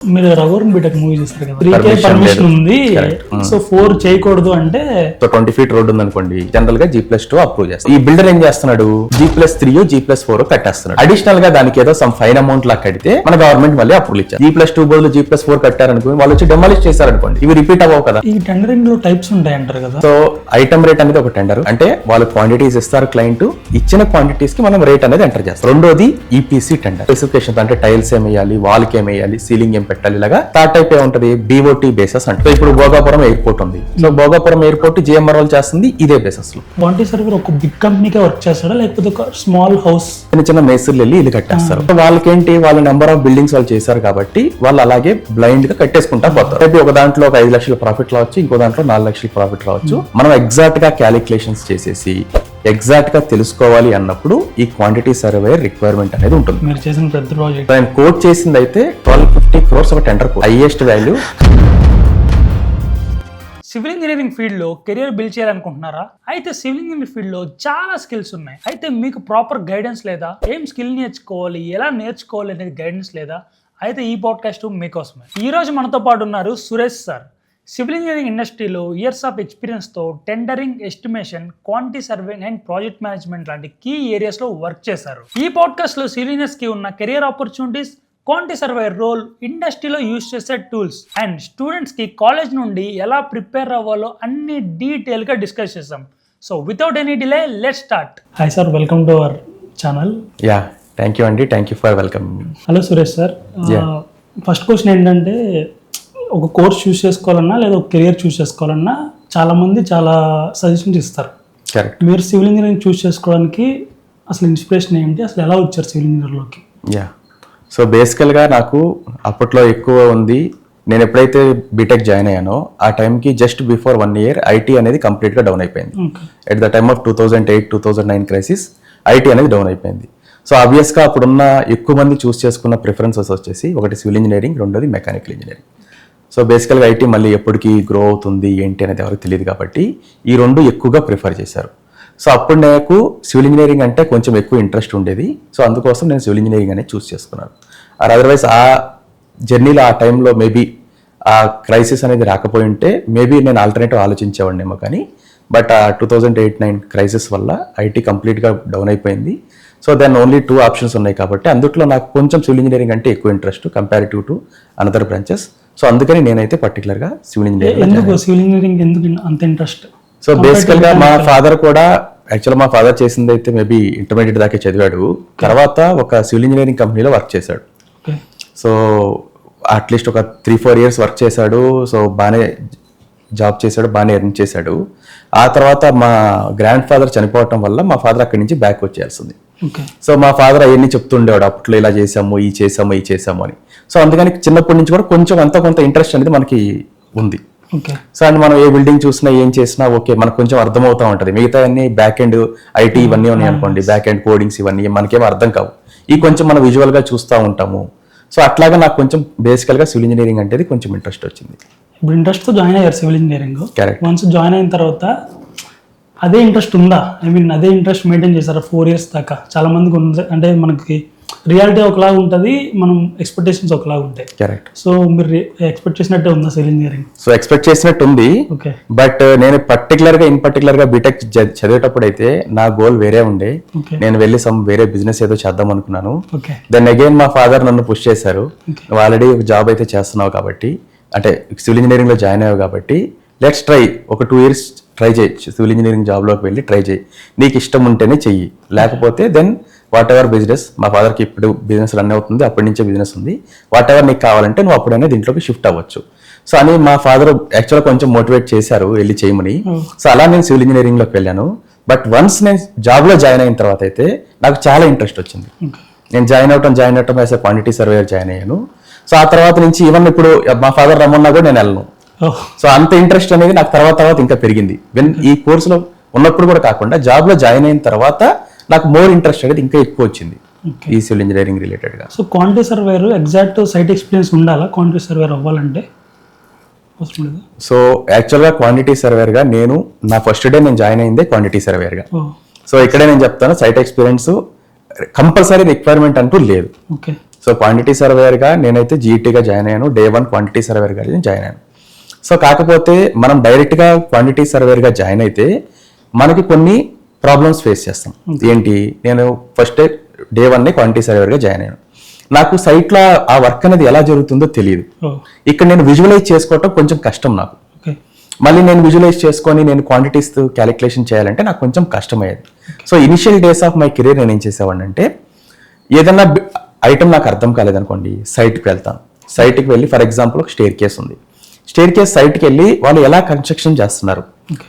మీరు Raghuvaran BTech movie చూస్తారు కదా, 3K పర్మిషన్ ఉంది, సో 4 చేయకూడదు అంటే 20 feet రోడ్ ఉంది అనుకోండి, జనరల్ గా G+2 అప్రూవ్ చేస్తారు. ఈ బిల్డర్ ఏం చేస్తున్నాడు, G+3 G+4 కట్టేస్తున్నాడు. అడిషనల్ గా దానికి ఏదో సమ్ ఫైన్ అమౌంట్ లా కడితే మన గవర్నమెంట్ మళ్ళీ అప్రూవ్ ఇచ్చారు. G+2 బదులు G+4 కట్టారనుకోండి, వాళ్ళు వచ్చి డెమాలిష్ చేశారనుకోండి, ఇవి రిపీట్ అవ్వవు కదా. ఈ టెండరింగ్ లో టైప్స్ ఉంటాయి అంటారు కదా. సో ఐటమ్ రేట్ అనేది ఒక టెండర్, అంటే వాళ్ళు క్వాంటిటీస్ ఇస్తారు, క్లయింట్ ఇచ్చిన క్వాంటిటీస్ కి మనం రేట్ అనేది ఎంటర్ చేస్తాం. రెండోది ఈపీసీ టెండర్, స్పెసిఫికేషన్ అంటే టైల్స్ ఏమేయాలి, వాల్ కి ఏమేయాలి, సీలింగ్ ఏం పెట్టాలి, ఇలాగా థర్డ్ టైప్ ఏముంటది BOT బేసెస్ అంటే. ఇప్పుడు భోగాపురం ఎయిర్పోర్ట్ ఉంది, సో భోగాపురం ఎయిర్పోర్ట్ GMR వాళ్ళు చేస్తుంది ఇదే బేసెస్ లో. క్వాంటిటీ సర్వేర్ ఒక బిగ్ కంపెనీకే వర్క్ చేస్తాడా, లేకపోతే ఒక స్మాల్ హౌస్ చిన్న చిన్న మేస్త్రీలు వెళ్ళి ఇల్లు కట్టేస్తారు. వాళ్ళకేంటి, వాళ్ళ నెంబర్ ఆఫ్ బిల్డింగ్స్ వాళ్ళు చేశారు కాబట్టి వాళ్ళు అలాగే బ్లైండ్ గా కట్టేసుకుంటా పోతారు. అయితే ఒక దాంట్లో ఒక 5 లక్షల ప్రాఫిట్ రావచ్చు, ఇంకో దాంట్లో 4 లక్షల ప్రాఫిట్ రావచ్చు. మనం ఎగ్జాక్ట్ గా క్యాలిక్యులేషన్స్ చేసేసి ఎగ్జాక్ట్ గా తెలుసుకోవాలి అన్నప్పుడు ఈ క్వాంటిటీ సర్వే రిక్వైర్మెంట్ అనేది ఉంటుంది. మీరు చేసిన పెద్ద ప్రాజెక్ట్ నేను కోట్ చేసింది అయితే 1250 crores ఒక tender, highest value. Civil engineering field లో కెరియర్ బిల్డ్ చేయాలనుకుంటున్నారా? అయితే సివిల్ ఇంజనీరింగ్ ఫీల్డ్ లో చాలా స్కిల్స్ ఉన్నాయి. అయితే మీకు ప్రాపర్ గైడెన్స్ లేదా, ఏం స్కిల్ నేర్చుకోవాలి, ఎలా నేర్చుకోవాలి అనేది గైడెన్స్ లేదా, అయితే ఈ పాడ్కాస్ట్ మీకోసమే. ఈ రోజు మనతో పాటు ఉన్నారు సురేష్ సార్. సివిల్ ఇంజనీరింగ్ ఇండస్ట్రీలో ఇయర్స్ ఆఫ్ ఎక్స్పీరియన్స్తో tendering, estimation, quantity surveying and project management లాంటి కీ ఏరియాస్లో వర్క్ చేశారు. ఈ పాడ్కాస్ట్లో సివిల్ ఇంజనీర్స్కి ఉన్న career opportunities, quantity survey role, ఇండస్ట్రీలో యూజ్ చేసే టూల్స్ అండ్ స్టూడెంట్స్కి కాలేజ్ నుండి ఎలా ప్రిపేర్ అవ్వాలో అన్ని డీటెయిల్గా డిస్కస్ చేసాం. So without any delay let's start. Hi sir, welcome to our channel. Yeah, thank you అండి, thank you for welcome. Hello Suresh sir, first question ఏంటంటే, ఒక కోర్స్ చూస్ చేసుకోవాలన్నా లేదా ఒక కెరియర్ చూస్ చేసుకోవాలన్నా చాలామంది చాలా సజెషన్స్ ఇస్తారు. కరెక్ట్. మీరు సివిల్ ఇంజనీరింగ్ చూస్ చేసుకోవడానికి అసలు ఇన్స్పిరేషన్ ఏంటి, అసలు ఎలా వచ్చారు సివిల్ ఇంజనీర్లోకి? యా, సో బేసికల్గా నాకు అప్పట్లో ఎక్కువ ఉంది. నేను ఎప్పుడైతే బీటెక్ జాయిన్ అయ్యానో ఆ టైంకి జస్ట్ బిఫోర్ 1 year ఐటీ అనేది కంప్లీట్గా డౌన్ అయిపోయింది. At the time of 2008-2009 crisis IT అనేది డౌన్ అయిపోయింది. సో ఆబ్వియస్గా అప్పుడున్న ఎక్కువ మంది చూస్ చేసుకున్న ప్రిఫరెన్సెస్ వచ్చేసి ఒకటి సివిల్ ఇంజనీరింగ్, రెండోది మెకానికల్ ఇంజనీరింగ్. సో బేసికల్గా ఐటీ మళ్ళీ ఎప్పటికీ గ్రో అవుతుంది ఏంటి అనేది ఎవరికి తెలియదు కాబట్టి ఈ రెండు ఎక్కువగా ప్రిఫర్ చేశారు. సో అప్పుడు నాకు సివిల్ ఇంజనీరింగ్ అంటే కొంచెం ఎక్కువ ఇంట్రెస్ట్ ఉండేది. సో అందుకోసం నేను సివిల్ ఇంజనీరింగ్ అనేది చూస్ చేసుకున్నాను. అదర్వైజ్ ఆ జర్నీలో ఆ టైంలో మేబీ ఆ క్రైసిస్ అనేది రాకపోయి ఉంటే మేబీ నేను ఆల్టర్నేటివ్ ఆలోచించేవాడినేమో. కానీ బట్ ఆ 2008-9 క్రైసిస్ వల్ల ఐటీ కంప్లీట్గా డౌన్ అయిపోయింది. సో దెన్ ఓన్లీ 2 ఆప్షన్స్ ఉన్నాయి కాబట్టి అందుట్లో నాకు కొంచెం సివిల్ ఇంజనీరింగ్ అంటే ఎక్కువ interest comparative to another branches. So అందుకని నేనైతే పర్టికులర్గా సివిల్ ఇంజనీరింగ్. ఎందుకు సివిల్ ఇంజనీరింగ్ ఎందుకు అంత ఇంట్రెస్ట్? సో బేసికల్గా మా ఫాదర్ కూడా, యాక్చువల్గా మా ఫాదర్ చేసింది అయితే మేబీ ఇంటర్మీడియట్ దాకా చదివాడు, తర్వాత ఒక సివిల్ ఇంజనీరింగ్ కంపెనీలో వర్క్ చేశాడు. సో అట్లీస్ట్ ఒక 3-4 years వర్క్ చేశాడు. సో బాగానే జాబ్ చేశాడు, బాగానే ఎర్న్ చేశాడు. ఆ తర్వాత మా గ్రాండ్ ఫాదర్ చనిపోవటం వల్ల మా ఫాదర్ అక్కడి నుంచి బ్యాక్ వచ్చేయాల్సింది. సో మా ఫాదర్ అవన్నీ చెప్తుండేవాడు, అప్పట్లో ఇలా చేసాము, ఈ చేసాము అని. సో అందుకని చిన్నప్పటి నుంచి కూడా కొంచెం కొంత ఇంట్రెస్ట్ అనేది మనకి ఉంది. సో అండ్ మనం ఏ బిల్డింగ్ చూసినా ఏం చేసినా ఓకే మనకు కొంచెం అర్థమవుతా ఉంటుంది. మిగతా అన్ని బ్యాక్ ఎండ్ ఐటీ ఇవన్నీ ఉన్నాయి అనుకోండి, బ్యాక్ ఎండ్ కోడింగ్స్ ఇవన్నీ మనకేమో అర్థం కావు. ఈ కొంచెం మనం విజువల్ గా చూస్తూ ఉంటాము. సో అట్లాగా నాకు కొంచెం బేసికల్ గా సివిల్ ఇంజనీరింగ్ అంటే కొంచెం ఇంట్రెస్ట్ వచ్చింది. ఇప్పుడు ఇంట్రెస్ట్ తో జాయిన్ అయ్యారు civil engineering. Correct. Once join అయిన తర్వాత అదే ఇంట్రెస్ట్ ఉందా? అదే ఇంట్రెస్ట్ మెయింటైన్ చేశారా 4 years దాకా? చాలా మందికి ఉంది, అంటే మనకి రియాలిటీ ఒకలాగా ఉంటుంది, మనం ఎక్స్పెక్టేషన్స్ ఒకలాగా ఉంటాయి. కరెక్ట్. సో మీరు ఎక్స్పెక్ట్ చేసినట్టే ఉందా సివిల్ ఇంజనీరింగ్? సో ఎక్స్పెక్ట్ చేసినట్టు ఉంది. బట్ నేను పర్టికులర్ గా బీటెక్ చదివేటప్పుడు అయితే నా గోల్ వేరే ఉండే. నేను వెళ్ళి వేరే బిజినెస్ ఏదో చేద్దాం అనుకున్నాను. దెన్ అగైన్ మా ఫాదర్ నన్ను పుష్ చేశారు, నువ్వు ఆల్రెడీ జాబ్ అయితే చేస్తున్నావు కాబట్టి, అంటే సివిల్ ఇంజనీరింగ్ లో జాయిన్ అయ్యావు కాబట్టి లెట్స్ ట్రై, ఒక 2 years ట్రై చేయి, సివిల్ ఇంజనీరింగ్ జాబ్లోకి వెళ్ళి ట్రై చేయి, నీకు ఇష్టం ఉంటేనే చెయ్యి, లేకపోతే దెన్ వాట్ ఎవర్ బిజినెస్, మా ఫాదర్కి ఇప్పుడు బిజినెస్ రన్ అవుతుంది, అప్పటి నుంచే బిజినెస్ ఉంది, వాట్ ఎవర్ నీకు కావాలంటే నువ్వు అప్పుడైనా దీంట్లోకి షిఫ్ట్ అవ్వచ్చు. సో అని మా ఫాదర్ యాక్చువల్గా కొంచెం మోటివేట్ చేశారు వెళ్ళి చేయమని. సో అలా నేను సివిల్ ఇంజనీరింగ్లోకి వెళ్ళాను. బట్ వన్స్ నేను జాబ్లో జాయిన్ అయిన తర్వాత అయితే నాకు చాలా ఇంట్రెస్ట్ వచ్చింది. నేను జాయిన్ అవటం as a quantity surveyor join అయ్యాను. సో ఆ తర్వాత నుంచి ఈవెన్ ఇప్పుడు మా ఫాదర్ రమ్మన్నా కూడా నేను వెళ్ళను. సో అంత ఇంట్రెస్ట్ అనేది నాకు తర్వాత ఇంకా పెరిగింది. ఈ కోర్సులో ఉన్నప్పుడు కూడా కాకుండా జాబ్లో జాయిన్ అయిన తర్వాత నాకు మోర్ ఇంట్రెస్ట్ అనేది ఇంకా ఎక్కువ వచ్చింది ఈ సివిల్ ఇంజనీరింగ్ రిలేటెడ్ గా. So quantity surveyor exact site experience ఉండాలా క్వాంటిటీ సర్వేయర్ అవ్వాలంటే? సో యాక్చువల్గా క్వాంటిటీ సర్వేయర్ గా నేను నా ఫస్ట్ డే నేను జాయిన్ అయిందే క్వాంటిటీ సర్వేయర్ గా. సో ఇక్కడే నేను చెప్తాను, సైట్ ఎక్స్పీరియన్స్ కంపల్సరీ రిక్వైర్మెంట్ అంటూ లేదు. సో క్వాంటిటీ సర్వేయర్గా నేనైతే జీఈటీగా జాయిన్ అయ్యాను. Day 1 క్వాంటిటీ సర్వేయర్గా జాయిన్ అయ్యాను. సో కాకపోతే మనం డైరెక్ట్గా క్వాంటిటీ సర్వేయర్గా జాయిన్ అయితే మనకి కొన్ని ప్రాబ్లమ్స్ ఫేస్ చేస్తాం. ఏంటి, నేను ఫస్ట్ Day 1 క్వాంటిటీ సర్వేయర్గా జాయిన్ అయ్యాను. నాకు సైట్లో ఆ వర్క్ అనేది ఎలా జరుగుతుందో తెలియదు. ఇక్కడ నేను విజువలైజ్ చేసుకోవటం కొంచెం కష్టం నాకు. మళ్ళీ నేను విజువలైజ్ చేసుకొని నేను క్వాంటిటీస్ క్యాలిక్యులేషన్ చేయాలంటే నాకు కొంచెం కష్టమయ్యేది. So initial days of my career నేను ఏం చేసేవాడిని అంటే, ఏదన్నా ఐటమ్ నాకు అర్థం కాలేదనుకోండి, సైట్కి వెళ్తాను. సైట్కి వెళ్ళి ఫర్ ఎగ్జాంపుల్ ఒక స్టేర్ కేస్ ఉంది. స్టేర్ కేస్ సైట్కి వెళ్ళి వాళ్ళు ఎలా కన్స్ట్రక్షన్ చేస్తున్నారు,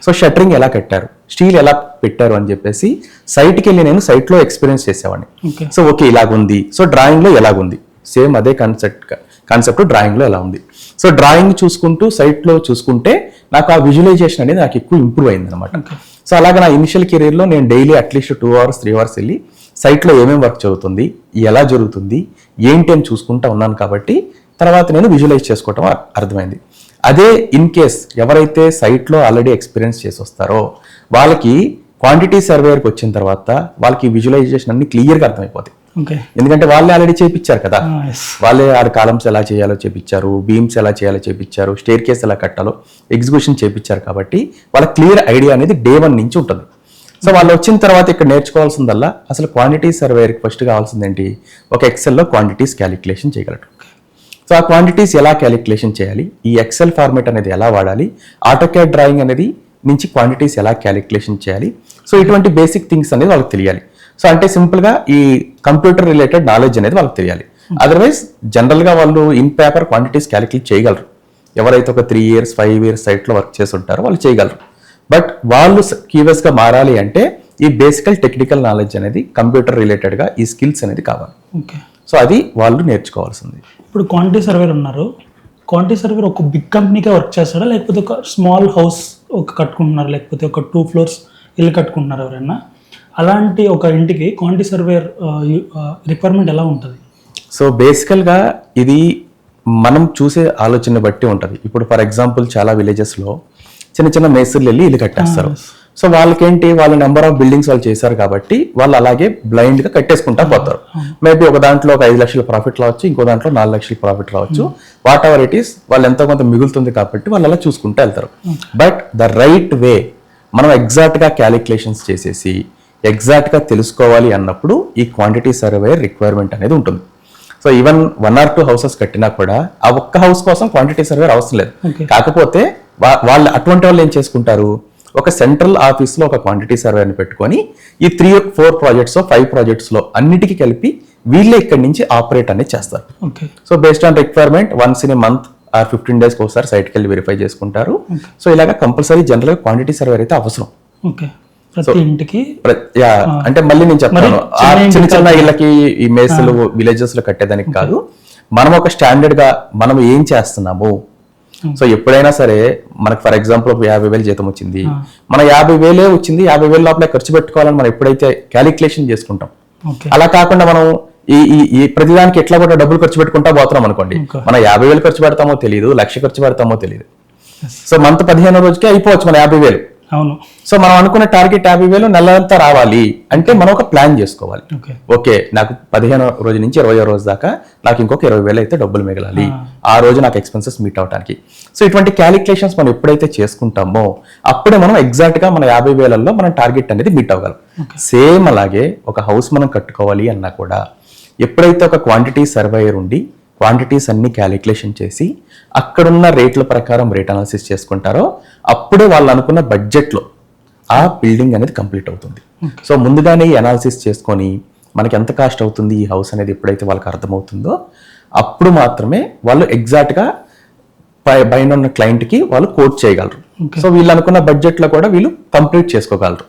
సో షట్టరింగ్ ఎలా కట్టారు, స్టీల్ ఎలా పెట్టారు అని చెప్పేసి సైట్కి వెళ్ళి నేను సైట్లో ఎక్స్పీరియన్స్ చేసేవాడిని. సో ఓకే ఇలాగుంది, సో డ్రాయింగ్లో ఎలాగుంది, సేమ్ అదే కాన్సెప్ట్ డ్రాయింగ్లో ఎలా ఉంది. సో డ్రాయింగ్ చూసుకుంటూ సైట్లో చూసుకుంటే నాకు ఆ విజువలైజేషన్ అనేది నాకు ఎక్కువ ఇంప్రూవ్ అయింది అనమాట. సో అలాగే నా ఇనిషియల్ కెరీర్లో నేను డైలీ అట్లీస్ట్ 2 hours 3 hours వెళ్ళి సైట్లో ఏమేమి వర్క్ జరుగుతుంది, ఎలా జరుగుతుంది, ఏంటి అని చూసుకుంటా ఉన్నాను. కాబట్టి తర్వాత నేను విజువలైజ్ చేసుకోవటం అర్థమైంది. అదే ఇన్ కేస్ ఎవరైతే సైట్లో ఆల్రెడీ ఎక్స్పీరియన్స్ చేసి వస్తారో వాళ్ళకి క్వాంటిటీ సర్వేయర్కి వచ్చిన తర్వాత వాళ్ళకి విజువలైజేషన్ అన్ని క్లియర్గా అర్థమైపోతాయి. ఎందుకంటే వాళ్ళే ఆల్రెడీ చేపించారు కదా, వాళ్ళే ఆడ కాలమ్స్ ఎలా చేయాలో చేపించారు, బీమ్స్ ఎలా చేయాలో చేపించారు, స్టేర్ కేస్ ఎలా కట్టాలో ఎగ్జిక్యూషన్ చేపించారు. కాబట్టి వాళ్ళ క్లియర్ ఐడియా అనేది Day 1 నుంచి ఉంటుంది. సో వాళ్ళు వచ్చిన తర్వాత ఇక్కడ నేర్చుకోవాల్సిందల్లా అసలు క్వాంటిటీ సర్వేయర్కి ఫస్ట్ కావాల్సింది ఏంటి, ఒక ఎక్సెల్లో క్వాంటిటీస్ క్యాలిక్యులేషన్ చేయగలరు. సో ఆ క్వాంటిటీస్ ఎలా క్యాలిక్యులేషన్ చేయాలి, ఈ ఎక్సెల్ ఫార్మేట్ అనేది ఎలా వాడాలి, ఆటోక్యాడ్ డ్రాయింగ్ అనేది నుంచి క్వాంటిటీస్ ఎలా క్యాలిక్యులేషన్ చేయాలి, సో ఇటువంటి బేసిక్ థింగ్స్ అనేది వాళ్ళకి తెలియాలి. సో అంటే సింపుల్గా ఈ కంప్యూటర్ రిలేటెడ్ నాలెడ్జ్ అనేది వాళ్ళకి తెలియాలి. అదర్వైజ్ జనరల్గా వాళ్ళు ఇన్ పేపర్ క్వాంటిటీస్ క్యాలిక్యులేట్ చేయగలరు. ఎవరైతే ఒక 3 years 5 years సైట్లో వర్క్ చేసి ఉంటారో వాళ్ళు చేయగలరు. బట్ వాళ్ళు కీవర్స్గా మారాలి అంటే ఈ బేసికల్ టెక్నికల్ నాలెడ్జ్ అనేది కంప్యూటర్ రిలేటెడ్గా ఈ స్కిల్స్ అనేది కావాలి. సో అది వాళ్ళు నేర్చుకోవాల్సింది. ఇప్పుడు క్వాంటిటీ సర్వేర్ ఉన్నారు, క్వాంటిటీ సర్వేర్ ఒక బిగ్ కంపెనీకే వర్క్ చేస్తాడా, లేకపోతే ఒక స్మాల్ హౌస్ కట్టుకుంటున్నారు, లేకపోతే ఒక 2 floors ఇల్లు కట్టుకుంటున్నారు ఎవరైనా, అలాంటి ఒక ఇంటికి క్వాంటిటీ సర్వేర్ రిక్వైర్మెంట్ ఎలా ఉంటుంది? సో బేసికల్గా ఇది మనం చూసే ఆలోచన బట్టి ఉంటుంది. ఇప్పుడు ఫర్ ఎగ్జాంపుల్ చాలా విలేజెస్లో చిన్న చిన్న మేస్త్రీలు వెళ్ళి ఇల్లు కట్టేస్తారు. సో వాళ్ళకేంటి, వాళ్ళ నెంబర్ ఆఫ్ బిల్డింగ్స్ వాళ్ళు చేశారు కాబట్టి వాళ్ళు అలాగే బ్లైండ్గా కట్టేసుకుంటా పోతారు. మేబీ ఒక దాంట్లో ఒక 5 లక్షల ప్రాఫిట్ రావచ్చు, ఇంకో దాంట్లో 4 లక్షల ప్రాఫిట్ రావచ్చు. వాట్ ఎవర్ ఇట్ ఈస్, వాళ్ళు ఎంతో కొంత మిగులుతుంది కాబట్టి వాళ్ళు అలా చూసుకుంటూ వెళ్తారు. బట్ ద రైట్ వే మనం ఎగ్జాక్ట్గా క్యాలిక్యులేషన్స్ చేసేసి ఎగ్జాక్ట్గా తెలుసుకోవాలి అన్నప్పుడు ఈ క్వాంటిటీ సర్వేయర్ రిక్వైర్మెంట్ అనేది ఉంటుంది. సో ఈవెన్ 1 or 2 houses కట్టినా కూడా ఆ ఒక్క హౌస్ కోసం క్వాంటిటీ సర్వేయర్ అవసరం లేదు. కాకపోతే వాళ్ళు అటువంటి వాళ్ళు ఏం చేసుకుంటారు, ఒక సెంట్రల్ ఆఫీస్లో ఒక క్వాంటిటీ సర్వేని పెట్టుకొని ఈ 3 or 4 projects 5 projectsలో అన్నిటికీ కలిపి వీళ్ళే ఇక్కడి నుంచి ఆపరేట్ అనేది చేస్తారు. So based on requirement once in a month or 15 days ఒకసారి సైట్కి వెళ్ళి వెరిఫై చేసుకుంటారు. సో ఇలాగా కంపల్సరీ జనరల్గా క్వాంటిటీ సర్వేర్ అయితే అవసరం. అంటే మళ్ళీ నేను చెప్తాను, చిన్న చిన్న ఇళ్ళకి ఈ మేస్లు విలేజెస్ లో కట్టేదానికి కాదు, మనం ఒక స్టాండర్డ్ గా మనం ఏం చేస్తున్నాము. సో ఎప్పుడైనా సరే మనకు ఫర్ ఎగ్జాంపుల్ 50,000 జీతం వచ్చింది, మన 50,000 వచ్చింది, 50,000 లోపల ఖర్చు పెట్టుకోవాలని మనం ఎప్పుడైతే క్యాలిక్యులేషన్ చేసుకుంటాం, అలా కాకుండా మనం ఈ ప్రతిదానికి ఎట్లా కూడా డబ్బులు ఖర్చు పెట్టుకుంటా పోతున్నాం అనుకోండి, మనం 50,000 ఖర్చు పెడతామో తెలియదు, 1,00,000 ఖర్చు పెడతామో తెలియదు. సో మంత్ 15వ రోజుకి అయిపోవచ్చు మన 50,000. అవును. సో మనం అనుకున్న టార్గెట్ 50,000 నెలంతా రావాలి అంటే మనం ఒక ప్లాన్ చేసుకోవాలి. ఓకే, నాకు 15వ రోజు నుంచి 20వ రోజు దాకా నాకు ఇంకొక 20,000 అయితే డబ్బులు మిగలాలి, ఆ రోజు నాకు ఎక్స్పెన్సెస్ మీట్ అవడానికి. సో ఇటువంటి క్యాలిక్యులేషన్స్ మనం ఎప్పుడైతే చేసుకుంటామో అప్పుడే మనం ఎగ్జాక్ట్ గా మన 50,000లో మన టార్గెట్ అనేది మీట్ అవ్వగలం. సేమ్ అలాగే ఒక హౌస్ మనం కట్టుకోవాలి అన్నా కూడా ఎప్పుడైతే ఒక క్వాంటిటీ సర్వేయర్ ఉండి క్వాంటిటీస్ అన్ని క్యాలిక్యులేషన్ చేసి అక్కడున్న రేట్ల ప్రకారం రేట్ అనాలిసిస్ చేసుకుంటారో అప్పుడే వాళ్ళు అనుకున్న బడ్జెట్లో ఆ బిల్డింగ్ అనేది కంప్లీట్ అవుతుంది. సో ముందుగానే ఈ అనాలిసిస్ చేసుకొని మనకి ఎంత కాస్ట్ అవుతుంది ఈ హౌస్ అనేది ఎప్పుడైతే వాళ్ళకి అర్థమవుతుందో అప్పుడు మాత్రమే వాళ్ళు ఎగ్జాక్ట్గా పైన ఉన్న క్లయింట్కి వాళ్ళు కోట్ చేయగలరు. సో వీళ్ళు అనుకున్న బడ్జెట్లో కూడా వీళ్ళు కంప్లీట్ చేసుకోగలరు.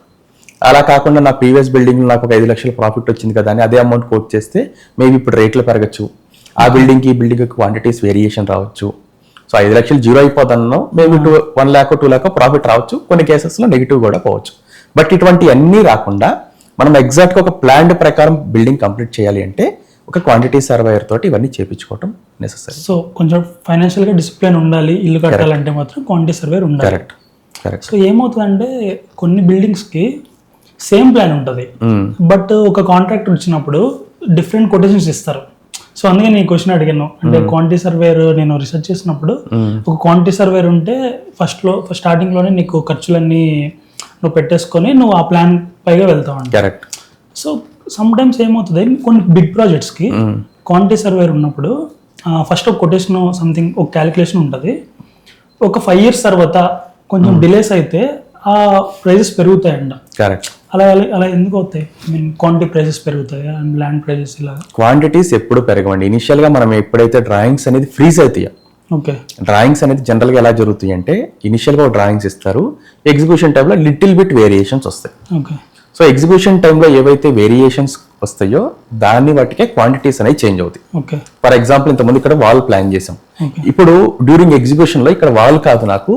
అలా కాకుండా నా ప్రీవియస్ బిల్డింగ్ నాకు ఒక 5 లక్షల ప్రాఫిట్ వచ్చింది కదా అని అదే అమౌంట్ కోట్ చేస్తే మేబీ ఇప్పుడు రేట్లు పెరగచ్చు, ఆ బిల్డింగ్కి ఈ బిల్డింగ్ క్వాంటిటీస్ వేరియేషన్ రావచ్చు. సో 5 లక్షలు జీరో అయిపోతాను, మేబీ 1 lakh 2 lakh ప్రాఫిట్ రావచ్చు, కొన్ని కేసెస్లో నెగిటివ్ కూడా పోవచ్చు. బట్ ఇటువంటి అన్నీ రాకుండా మనం ఎగ్జాక్ట్గా ఒక ప్లాన్ ప్రకారం బిల్డింగ్ కంప్లీట్ చేయాలి అంటే ఒక క్వాంటిటీ సర్వేయర్ తోటి ఇవన్నీ చేయించుకోవడం నెసెసరీ. సో కొంచెం ఫైనాన్షియల్గా డిసిప్లిన్ ఉండాలి, ఇల్లు కట్టాలంటే మాత్రం క్వాంటిటీ సర్వేయర్ ఉండాలి. కరెక్ట్. సో ఏమవుతుందంటే కొన్ని బిల్డింగ్స్కి సేమ్ ప్లాన్ ఉంటుంది, బట్ ఒక కాంట్రాక్టర్ వచ్చినప్పుడు డిఫరెంట్ కొటేషన్స్ ఇస్తారు. సో అందుకే నేను క్వశ్చన్ అడిగాను, అంటే క్వాంటిటీ సర్వేర్ నేను రీసెర్చ్ చేసినప్పుడు ఒక క్వాంటిటీ సర్వేర్ ఉంటే స్టార్టింగ్ లోనే నీకు ఖర్చులన్నీ నువ్వు పెట్టేసుకొని నువ్వు ఆ ప్లాన్ పైగా వెళ్తావు అంట. కరెక్ట్. సో సమ్ టైమ్స్ ఏమవుతుంది, కొన్ని బిగ్ ప్రాజెక్ట్స్కి క్వాంటిటీ సర్వేర్ ఉన్నప్పుడు ఫస్ట్ ఒక కొటేషన్ సంథింగ్ ఒక క్యాలిక్యులేషన్ ఉంటుంది. ఒక 5 years తర్వాత కొంచెం డిలేస్ అయితే ఆ ప్రైజెస్ పెరుగుతాయంట. కరెక్ట్. అలా అలా ఎందుకు అవుతాయి? ఐ మీన్ క్వాంటిటీ ప్రైజెస్ పెరుగుతాయి అండ్ ల్యాండ్ ప్రైజెస్ ఇలా. క్వాంటిటీస్ ఎప్పుడు పెరగవండి. ఇనిషియల్ గా మనం ఎప్పుడైతే డ్రాయింగ్స్ అనేది ఫ్రీజ్ అవుతాయో, ఓకే, డ్రాయింగ్స్ అనేది జనరల్ గా ఎలా జరుగుతాయి అంటే ఇనిషియల్ గా డ్రాయింగ్స్ ఇస్తారు, ఎగ్జిక్యూషన్ టైంలో లిటిల్ బిట్ వేరియేషన్స్ వస్తాయి. ఓకే. సో ఎగ్జిక్యూషన్ టైంలో ఏవైతే వేరియేషన్స్ వస్తాయో దాన్ని బట్టికే క్వాంటిటీస్ అనేవి చేంజ్ అవుతాయి. ఓకే. ఫర్ ఎగ్జాంపుల్ ఇంతకుముందు ఇక్కడ వాల్ ప్లాన్ చేసాం, ఇప్పుడు డ్యూరింగ్ ఎగ్జిక్యూషన్ లో ఇక్కడ వాల్ కాదు నాకు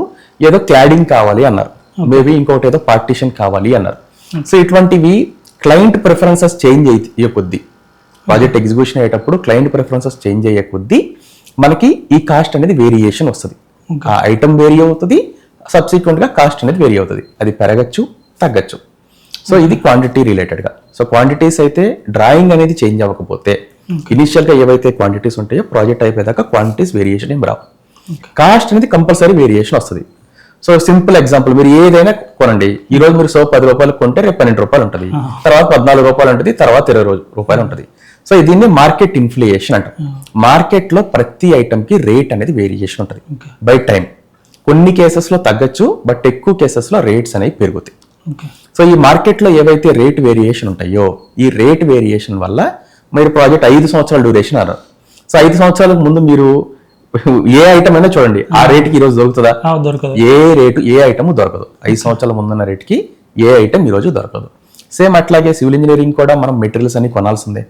ఏదో క్లాడింగ్ కావాలి అన్నారు, మేబీ ఇంకొకటి ఏదో పార్టీషన్ కావాలి అన్నారు. సో ఇటువంటివి క్లయింట్ ప్రిఫరెన్సెస్ చేంజ్ అయ్యే కొద్దీ, ప్రాజెక్ట్ ఎగ్జిక్యూషన్ అయ్యేటప్పుడు క్లయింట్ ప్రిఫరెన్సెస్ చేంజ్ అయ్యే కొద్దీ మనకి ఈ కాస్ట్ అనేది వేరియేషన్ వస్తుంది. ఆ ఐటమ్ వేరీ అవుతుంది, సబ్సిక్వెంట్ గా కాస్ట్ అనేది వేరీ అవుతుంది. అది పెరగచ్చు, తగ్గచ్చు. సో ఇది క్వాంటిటీ రిలేటెడ్ గా. సో క్వాంటిటీస్ అయితే డ్రాయింగ్ అనేది చేంజ్ అవ్వకపోతే, ఇనిషియల్ గా ఏవైతే క్వాంటిటీస్ ఉంటాయో ప్రాజెక్ట్ అయిపోయాక క్వాంటిటీస్ వేరియేషన్ ఏం రావు, కాస్ట్ అనేది కంపల్సరీ వేరియేషన్ వస్తుంది. సో సింపుల్ ఎగ్జాంపుల్, మీరు ఏదైనా కొనండి, ఈ రోజు మీరు సోప్ 10 రూపాయలు కొంటే రేపు 12 రూపాయలు ఉంటుంది, తర్వాత 14 రూపాయలు ఉంటుంది, తర్వాత 20 రూపాయలు ఉంటుంది. సో దీన్ని మార్కెట్ ఇన్ఫ్లేషన్ అంటారు. మార్కెట్ లో ప్రతి ఐటమ్ కి రేట్ అనేది వేరియేషన్ ఉంటుంది బై టైం. కొన్ని కేసెస్ లో తగ్గచ్చు, బట్ ఎక్కువ కేసెస్ లో రేట్స్ అనేవి పెరుగుతాయి. సో ఈ మార్కెట్ లో ఏవైతే రేట్ వేరియేషన్ ఉంటాయో, ఈ రేట్ వేరియేషన్ వల్ల మీరు ప్రాజెక్ట్ 5 సంవత్సరాల డ్యూరేషన్ అన్నారు. సో 5 సంవత్సరాలకు ముందు మీరు ఏ ఐటమ్ అయినా చూడండి, ఆ రేటుకి ఈ రోజు దొరుకుతుందా? దొరకదు. ఏ ఐటమ్ దొరకదు. 5 సంవత్సరాల ముందున్న రేటుకి ఏ ఐటమ్ ఈ రోజు దొరకదు. సేమ్ అట్లాగే సివిల్ ఇంజనీరింగ్ కూడా మనం మెటీరియల్స్ అన్ని కొనాల్సిందే.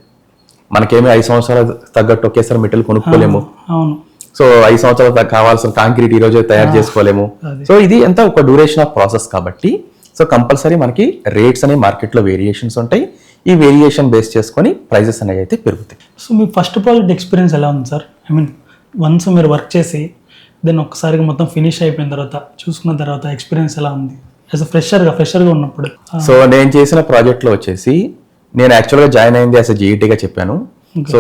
మనకేమీ 5 సంవత్సరాలు తగ్గట్టు ఒకేసారి మెటీరియల్ కొనుక్కోలేము. సో 5 సంవత్సరాలు కావాల్సిన కాంక్రీట్ ఈ రోజు తయారు చేసుకోలేము. సో ఇది ఎంత ఒక డ్యూరేషన్ ఆఫ్ ప్రాసెస్ కాబట్టి, సో కంపల్సరీ మనకి రేట్స్ అనేవి మార్కెట్లో వేరియేషన్స్ ఉంటాయి. ఈ వేరియేషన్ బేస్ చేసుకొని ప్రైజెస్ అనేవి అయితే పెరుగుతాయి. సో మీ ఫస్ట్ ప్రాజెక్ట్ ఎక్స్పీరియన్స్ ఎలా ఉంది సార్? ఐ మీన్ వన్స్ మీరు వర్క్ చేసి దెన్ ఒక్కసారిగా మొత్తం ఫినిష్ అయిపోయిన తర్వాత చూసుకున్న తర్వాత ఎక్స్పీరియన్స్ ఎలా ఉంది యాజ్ అ ఫ్రెషర్గా ఉన్నప్పుడు? సో నేను చేసిన ప్రాజెక్ట్లో వచ్చేసి నేను యాక్చువల్గా జాయిన్ అయింది యాజ్ అ జీఈటీగా చెప్పాను. సో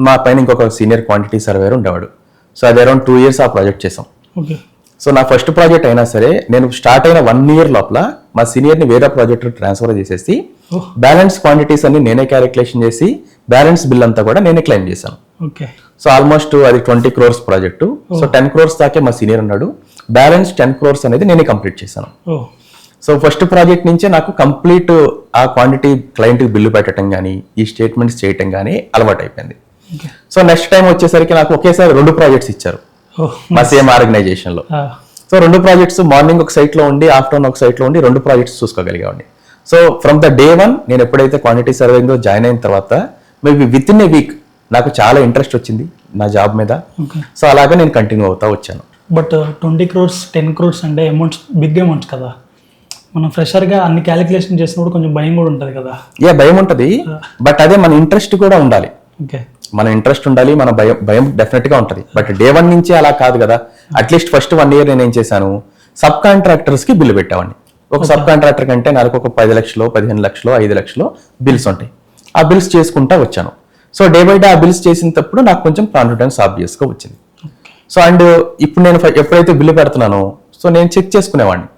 మా పైన ఇంకొక సీనియర్ క్వాంటిటీ సర్వేర్ ఉండేవాడు. సో అది అరౌండ్ 2 years ఆ ప్రాజెక్ట్ చేసాం. ఓకే. సో నా ఫస్ట్ ప్రాజెక్ట్ అయినా సరే నేను స్టార్ట్ అయిన 1 year లోపల మా సీనియర్ని వేరే ప్రాజెక్ట్ ట్రాన్స్ఫర్ చేసేసి బ్యాలెన్స్ క్వాంటిటీస్ అన్ని నేనే క్యాలిక్యులేషన్ చేసి బ్యాలెన్స్ బిల్ అంతా కూడా నేనే క్లెయిమ్ చేశాను. ఓకే. సో ఆల్మోస్ట్ అది 20 crores ప్రాజెక్టు. సో 10 crores దాకే మా సీనియర్ ఉన్నాడు, బ్యాలెన్స్ 10 crores అనేది నేనే కంప్లీట్ చేశాను. సో ఫస్ట్ ప్రాజెక్ట్ నుంచే నాకు కంప్లీట్ ఆ క్వాంటిటీ క్లయింట్కి బిల్లు పెట్టడం కానీ ఈ స్టేట్మెంట్స్ చేయటం కానీ అలవాటు అయిపోయింది. సో నెక్స్ట్ టైం వచ్చేసరికి నాకు ఒకేసారి 2 ప్రాజెక్ట్స్ ఇచ్చారు మా సేమ్ ఆర్గనైజేషన్ లో. సో 2 ప్రాజెక్ట్స్, మార్నింగ్ ఒక సైట్ లో ఉండి ఆఫ్టర్నూన్ ఒక సైట్ లో ఉండి 2 ప్రాజెక్ట్స్ చూసుకోగలిగాండి. సో ఫ్రమ్ ద డే 1 నేను ఎప్పుడైతే క్వాంటిటీ సర్వేయింగ్ లో జాయిన్ అయిన తర్వాత maybe within a week నాకు చాలా ఇంట్రెస్ట్ వచ్చింది నా జాబ్ మీద. సో అలాగే నేను కంటిన్యూ అవుతా వచ్చాను. బట్ 20 crores 10 crores అంటే అమౌంట్స్, బిగ్ అమౌంట్స్ కదా. మనం ఫ్రెషర్గా అన్ని క్యాలిక్యులేషన్ చేసినప్పుడు కొంచెం భయం కూడా ఉంటుంది కదా. భయం ఉంటుంది, బట్ అదే మన ఇంట్రెస్ట్ కూడా ఉండాలి. ఓకే. మన ఇంట్రెస్ట్ ఉండాలి, మన భయం డెఫినెట్ గా ఉంటుంది. బట్ డే 1 నుంచి అలా కాదు కదా. అట్లీస్ట్ ఫస్ట్ 1 year నేను ఏం చేశాను, సబ్ కాంట్రాక్టర్స్ కి బిల్లు పెట్టామండి. ఒక సబ్ కాంట్రాక్టర్ కంటే నెలకు ఒక 10 లక్షలు 15 లక్షలు 5 లక్షలు బిల్స్ ఉంటాయి. ఆ బిల్స్ చేసుకుంటా వచ్చాను. సో డే బై డే ఆ బిల్స్ చేసినప్పుడు నాకు కొంచెం కాన్ఫిడెన్స్ ఆబ్వియస్ గా వచ్చింది. సో అండ్ ఇప్పుడు నేను ఎప్పుడైతే బిల్లు పెడుతున్నానో సో నేను చెక్ చేసుకునేవాడిని.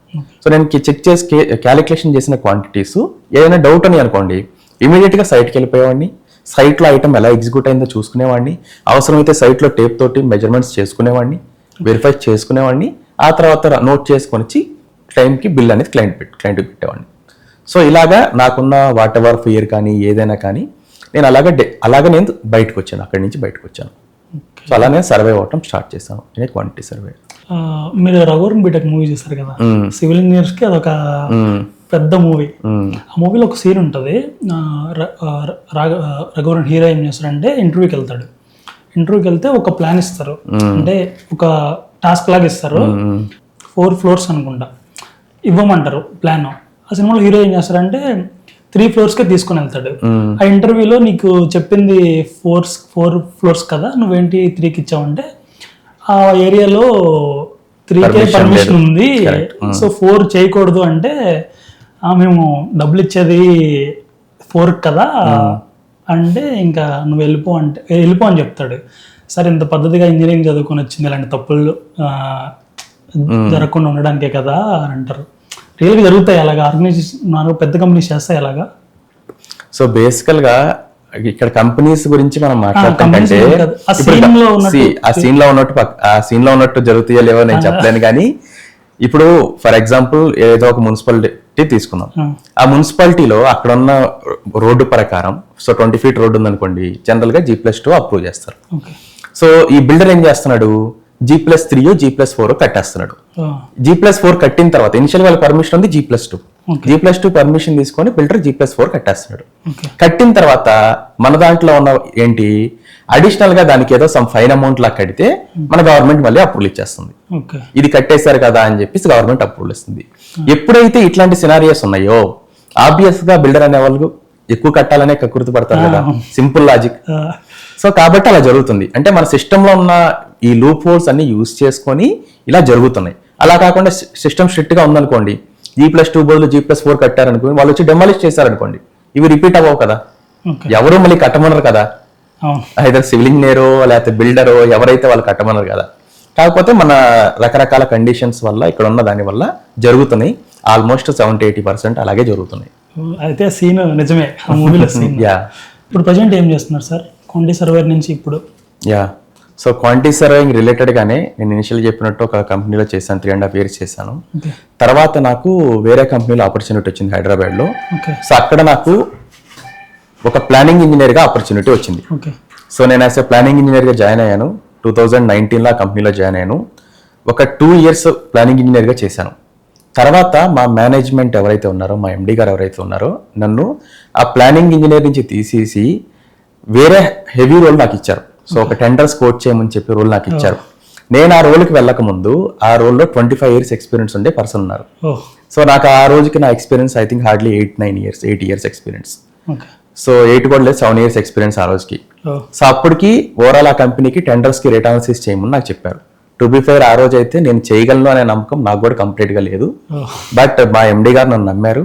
సో నేను చెక్ చేసి క్యాలిక్యులేషన్ చేసిన క్వాంటిటీస్ ఏదైనా డౌట్ అని అనుకోండి, ఇమీడియట్ గా సైట్కి వెళ్ళిపోయేవాడిని. సైట్లో ఐటమ్ ఎలా ఎగ్జిక్యూట్ అయిందో చూసుకునేవాడిని. అవసరమైతే సైట్లో టేప్ తోటి మెజర్మెంట్స్ చేసుకునేవాడిని, వెరిఫై చేసుకునేవాడిని. ఆ తర్వాత నోట్ చేసుకొని వచ్చి క్లయింట్కి బిల్ అనేది క్లయింట్కి పెట్టేవాడిని. సో ఇలాగా నాకున్న వాట్ ఎవర్ ఫియర్ కానీ ఏదైనా కానీ నేను అలాగే నేను బయటకు వచ్చాను, అక్కడి నుంచి బయటకు వచ్చాను. సో అలా నేను సర్వే అవ్వటం స్టార్ట్ చేశాను, నేను క్వాంటిటీ సర్వే. మీరు రఘువరన్ బీటెక్ మూవీ చూస్తారు కదా, సివిల్ ఇంజనీర్స్ కి అదొక పెద్ద మూవీ. ఆ మూవీలో ఒక సీన్ ఉంటుంది, రఘువరన్ హీరో ఏం చేస్తాడంటే ఇంటర్వ్యూకి వెళ్తే ఒక ప్లాన్ ఇస్తారు, అంటే ఒక టాస్క్ లాగా ఇస్తారు. 4 floors అనుకుంటా ఇవ్వమంటారు ప్లాన్. ఆ సినిమాలో హీరో ఏం చేస్తారంటే 3 floors తీసుకొని వెళ్తాడు. ఆ ఇంటర్వ్యూలో నీకు చెప్పింది 4 floors కదా, నువ్వేంటి 3కి ఇచ్చావంటే ఆ ఏరియాలో 3K పర్మిషన్ ఉంది, సో 4 చేయకూడదు అంటే మేము డబ్బులు ఇచ్చేది 4 కదా అంటే ఇంకా నువ్వు వెళ్ళిపో అని చెప్తాడు. సరే ఇంత పద్ధతిగా ఇంజనీరింగ్ చదువుకొని వచ్చింది, ఇలాంటి తప్పులు జరగకుండా ఉండడానికే కదా అని అంటారు. రియల్గా జరుగుతాయి అలాగా? ఆర్గనైజేషన్ పెద్ద కంపెనీస్ చేస్తాయి అలాగా? సో బేసికల్గా ఇక్కడ కంపెనీస్ గురించి మనం మాట్లాడుతుంటే ఆ సీన్ లో ఉన్నట్టు జరుగుతాయో లేవో నేను చెప్పలేను. కానీ ఇప్పుడు ఫర్ ఎగ్జాంపుల్ ఏదో ఒక మున్సిపాలిటీ తీసుకున్నాం. ఆ మున్సిపాలిటీలో అక్కడ ఉన్న రోడ్డు ప్రకారం సో 20 feet రోడ్డు ఉందనుకోండి, జనరల్ గా G+2 అప్రూవ్ చేస్తారు. సో ఈ బిల్డర్ ఏం చేస్తున్నాడు, G+3 G+4 కట్టేస్తున్నాడు. G+4 కట్టిన తర్వాత ఇనిషియల్ వాళ్ళ పర్మిషన్ ఉంది G+2 పర్మిషన్ తీసుకొని బిల్డర్ G+4 కట్టేస్తున్నాడు. కట్టిన తర్వాత మన దాంట్లో ఉన్న ఏంటి, అడిషనల్ గా దానికి ఏదో సమ్ ఫైన్ అమౌంట్ లా కడితే మన గవర్నమెంట్ మళ్ళీ అప్రూవల్ ఇచ్చేస్తుంది. ఇది కట్టేశారు కదా అని చెప్పేసి గవర్నమెంట్ అప్రూవల్ ఇస్తుంది. ఎప్పుడైతే ఇట్లాంటి సినారియోస్ ఉన్నాయో ఆబ్వియస్ గా బిల్డర్ అనే వాళ్ళు ఎక్కువ కట్టాలనే కకృతి పడతారు కదా, సింపుల్ లాజిక్. సో కాబట్టి అలా జరుగుతుంది. అంటే మన సిస్టమ్ లో ఉన్న ఈ లూప్ హోల్స్ అన్ని యూజ్ చేసుకొని ఇలా జరుగుతున్నాయి. అలా కాకుండా సిస్టమ్ స్ట్రిక్ట్ గా ఉందనుకోండి, G+2 బదులు G+4 కట్టారనుకోండి, వాళ్ళు వచ్చి డెమాలిష్ చేశారనుకోండి, ఇవి రిపీట్ అవ్వవు కదా, ఎవరు మళ్ళీ కట్టమన్నారు కదా, అయితే సివిల్ ఇంజనీరో లేకపోతే బిల్డరో ఎవరైతే వాళ్ళు కట్టమన్నారు కదా. కాకపోతే మన రకరకాల కండిషన్స్ వల్ల ఇక్కడ ఉన్న దాని వల్ల జరుగుతున్నాయి. ఆల్మోస్ట్ 70-80% అలాగే జరుగుతున్నాయి. అయితే సీన్ నిజమే ఆ మూవీలో సీన్. ఇప్పుడు ప్రజెంట్ ఏం చేస్తున్నారు సార్ క్వాంటిటీ సర్వేర్ నుంచి ఇప్పుడు? సో క్వాంటిటీ సర్వేయింగ్ రిలేటెడ్ గానే నేను ఇనిషియల్ చెప్పినట్టు ఒక కంపెనీలో చేశాను, 3.5 years చేశాను. తర్వాత నాకు వేరే కంపెనీలో ఆపర్చునిటీ వచ్చింది హైదరాబాద్ లో. సో అక్కడ నాకు ఒక ప్లానింగ్ ఇంజనీర్ గా ఆపర్చునిటీ వచ్చింది. సో నేను యాజ్ ఎ ప్లానింగ్ ఇంజనీర్ గా జాయిన్ అయ్యాను. 2019 లో కంపెనీలో జాయిన్ అయ్యాను. ఒక 2 years ప్లానింగ్ ఇంజనీర్ గా చేశాను. తర్వాత మా మేనేజ్మెంట్ ఎవరైతే ఉన్నారో, మా ఎండి గారు ఎవరైతే ఉన్నారో, నన్ను ఆ ప్లానింగ్ ఇంజనీర్ నుంచి తీసేసి వేరే హెవీ రోల్ నాకు ఇచ్చారు. సో ఒక టెండర్స్ కోట్ చేయమని చెప్పి రోల్ నాకు ఇచ్చారు. నేను ఆ రోల్కి వెళ్ళక ముందు ఆ రోల్లో 25 years ఎక్స్పీరియన్స్ ఉండే పర్సన్ ఉన్నారు. సో నాకు ఆ రోజుకి నా experience I think hardly 8 years experience. So 8 కూడా లేదు, 7 years ఎక్స్పీరియన్స్ ఆ రోజుకి. సో అప్పటికి ఓవరాల్ ఆ కంపెనీకి టెండర్స్ కి రేట్ అనాలిసిస్ చేయమని నాకు చెప్పారు. టు బి ఫెయిర్ ఆ రోజు అయితే నేను చేయగలను అనే నమ్మకం నాకు కూడా కంప్లీట్ గా లేదు. బట్ మా ఎండి గారు నన్ను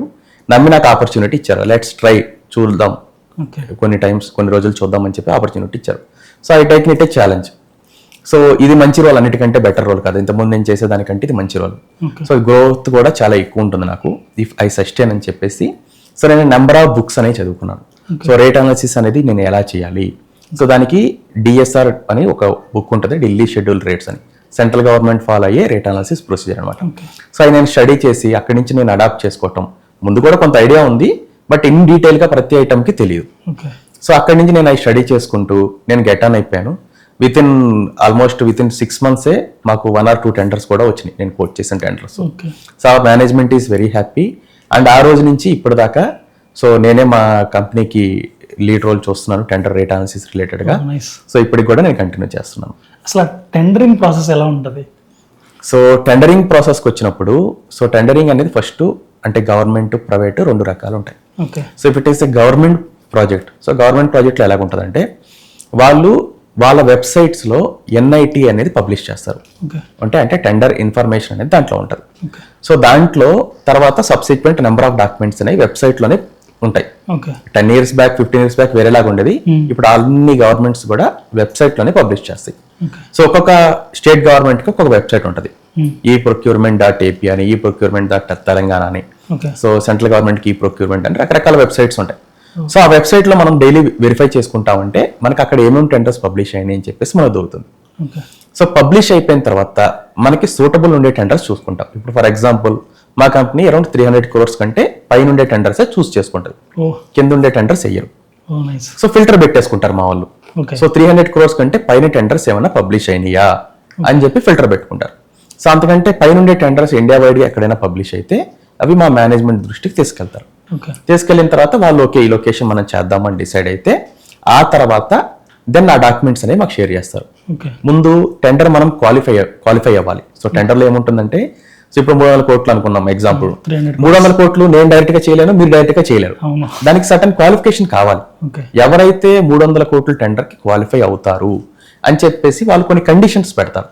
నమ్మి నాకు ఆపర్చునిటీ ఇచ్చారు. లెట్స్ ట్రై, చూద్దాం, కొన్ని రోజులు చూద్దాం అని చెప్పి ఆపర్చునిటీ ఇచ్చారు. So I take it A challenge. So ఇది మంచి రోల్, అన్నిటికంటే బెటర్ రోల్ కదా, ఇంతకుముందు నేను చేసేదానికంటే ఇది మంచి రోల్. సో గ్రోత్ కూడా చాలా ఎక్కువ ఉంటుంది నాకు ఇఫ్ ఐ సస్టైన్ అని చెప్పేసి. సో నేను నెంబర్ ఆఫ్ బుక్స్ అనేవి చదువుకున్నాను. సో రేట్ అనాలిసిస్ అనేది నేను ఎలా చేయాలి, సో దానికి DSR అని ఒక బుక్ ఉంటుంది, ఢిల్లీ షెడ్యూల్ రేట్స్ అని, సెంట్రల్ గవర్నమెంట్ ఫాలో అయ్యే రేట్ అనాలిసిస్ ప్రొసీజర్ అనమాట. సో అది నేను స్టడీ చేసి అక్కడి నుంచి నేను అడాప్ట్ చేసుకోవటం. ముందు కూడా కొంత ఐడియా ఉంది, బట్ ఇన్ డీటెయిల్ గా ప్రతి ఐటమ్కి తెలియదు. సో అక్కడి నుంచి నేను స్టడీ చేసుకుంటూ నేను గెట్ ఆన్ అయిపోయాను. ఆల్మోస్ట్ విత్ ఇన్ 6 months మాకు 1 or 2 టెండర్స్ కూడా వచ్చినాయి, నేను కోట్ చేసిన tenders. So our management is very happy. And ఆ రోజు నుంచి ఇప్పటిదాకా సో నేనే మా కంపెనీకి లీడ్ రోల్ చూస్తున్నాను టెండర్ రేట్ అనాలిసిస్ రిలేటెడ్ గా. సో ఇప్పటికి కూడా నేను కంటిన్యూ చేస్తున్నాను. అసలు టెండరింగ్ ప్రాసెస్ ఎలా ఉంటుంది? సో టెండరింగ్ ప్రాసెస్కి వచ్చినప్పుడు, సో టెండరింగ్ అనేది ఫస్ట్ అంటే గవర్నమెంట్ ప్రైవేట్ 2 రకాలు ఉంటాయి. So if it is a government project, so government ప్రాజెక్ట్లో ఎలాగుంటుందంటే వాళ్ళు వాళ్ళ వెబ్సైట్స్లో NIT అనేది పబ్లిష్ చేస్తారు. అంటే టెండర్ ఇన్ఫర్మేషన్ అనేది దాంట్లో ఉంటుంది. సో దాంట్లో తర్వాత సబ్సిక్వెంట్ నెంబర్ ఆఫ్ డాక్యుమెంట్స్ అనేవి వెబ్సైట్లోనే ఉంటాయి. 10 years బ్యాక్ 15 years బ్యాక్ వేరేలాగా ఉండేది. ఇప్పుడు అన్ని గవర్నమెంట్స్ కూడా వెబ్సైట్లోనే పబ్లిష్ చేస్తాయి. సో ఒక్కొక్క స్టేట్ గవర్నమెంట్కి ఒక్కొక్క వెబ్సైట్ ఉంటుంది. e-procurement.ap అని, e-procurement.telangan అని, సో సెంట్రల్ గవర్నమెంట్కి e-procurement అని రకరకాల వెబ్సైట్స్ ఉంటాయి. సో ఆ వెబ్సైట్ లో మనం డైలీ వెరిఫై చేసుకుంటామంటే మనకి అక్కడ ఏమేమి టెండర్స్ పబ్లిష్ అయినాయి అని చెప్పేసి మనకు దొరుకుతుంది. సో పబ్లిష్ అయిపోయిన తర్వాత మనకి సూటబుల్ ఉండే టెండర్స్ చూసుకుంటాం. ఇప్పుడు ఫర్ ఎగ్జాంపుల్ మా కంపెనీ అరౌండ్ 300 crores కంటే పైన ఉండే టెండర్స్ చూస్ చేసుకుంటారు, కింద ఉండే టెండర్స్ వేయరు. సో ఫిల్టర్ పెట్టేసుకుంటారు మా వాళ్ళు. సో 300 crores కంటే పైన టెండర్స్ ఏమైనా పబ్లిష్ అయినాయా అని చెప్పి ఫిల్టర్ పెట్టుకుంటారు. సో అంతకంటే పైన ఉండే టెండర్స్ ఇండియా వైడ్ ఎక్కడైనా పబ్లిష్ అయితే అవి మా మేనేజ్మెంట్ దృష్టికి తీసుకెళ్తారు. తీసుకెళ్ళిన తర్వాత వాళ్ళు ఓకే ఈ లొకేషన్ మనం చేద్దామని డిసైడ్ అయితే ఆ తర్వాత దెన్ ఆ డాక్యుమెంట్స్ అనేవి మాకు షేర్ చేస్తారు. ముందు టెండర్ మనం క్వాలిఫై అవ్వాలి. సో టెండర్లో ఏముంటుందంటే, సో ఇప్పుడు 300 crores అనుకున్నాం ఎగ్జాంపుల్, 300 crores నేను డైరెక్ట్ గా చేయలేను, మీరు డైరెక్ట్ గా చేయలేరు. దానికి సర్టన్ క్వాలిఫికేషన్ కావాలి. ఎవరైతే 300 crores టెండర్ కి క్వాలిఫై అవుతారు అని చెప్పేసి వాళ్ళు కొన్ని కండిషన్స్ పెడతారు.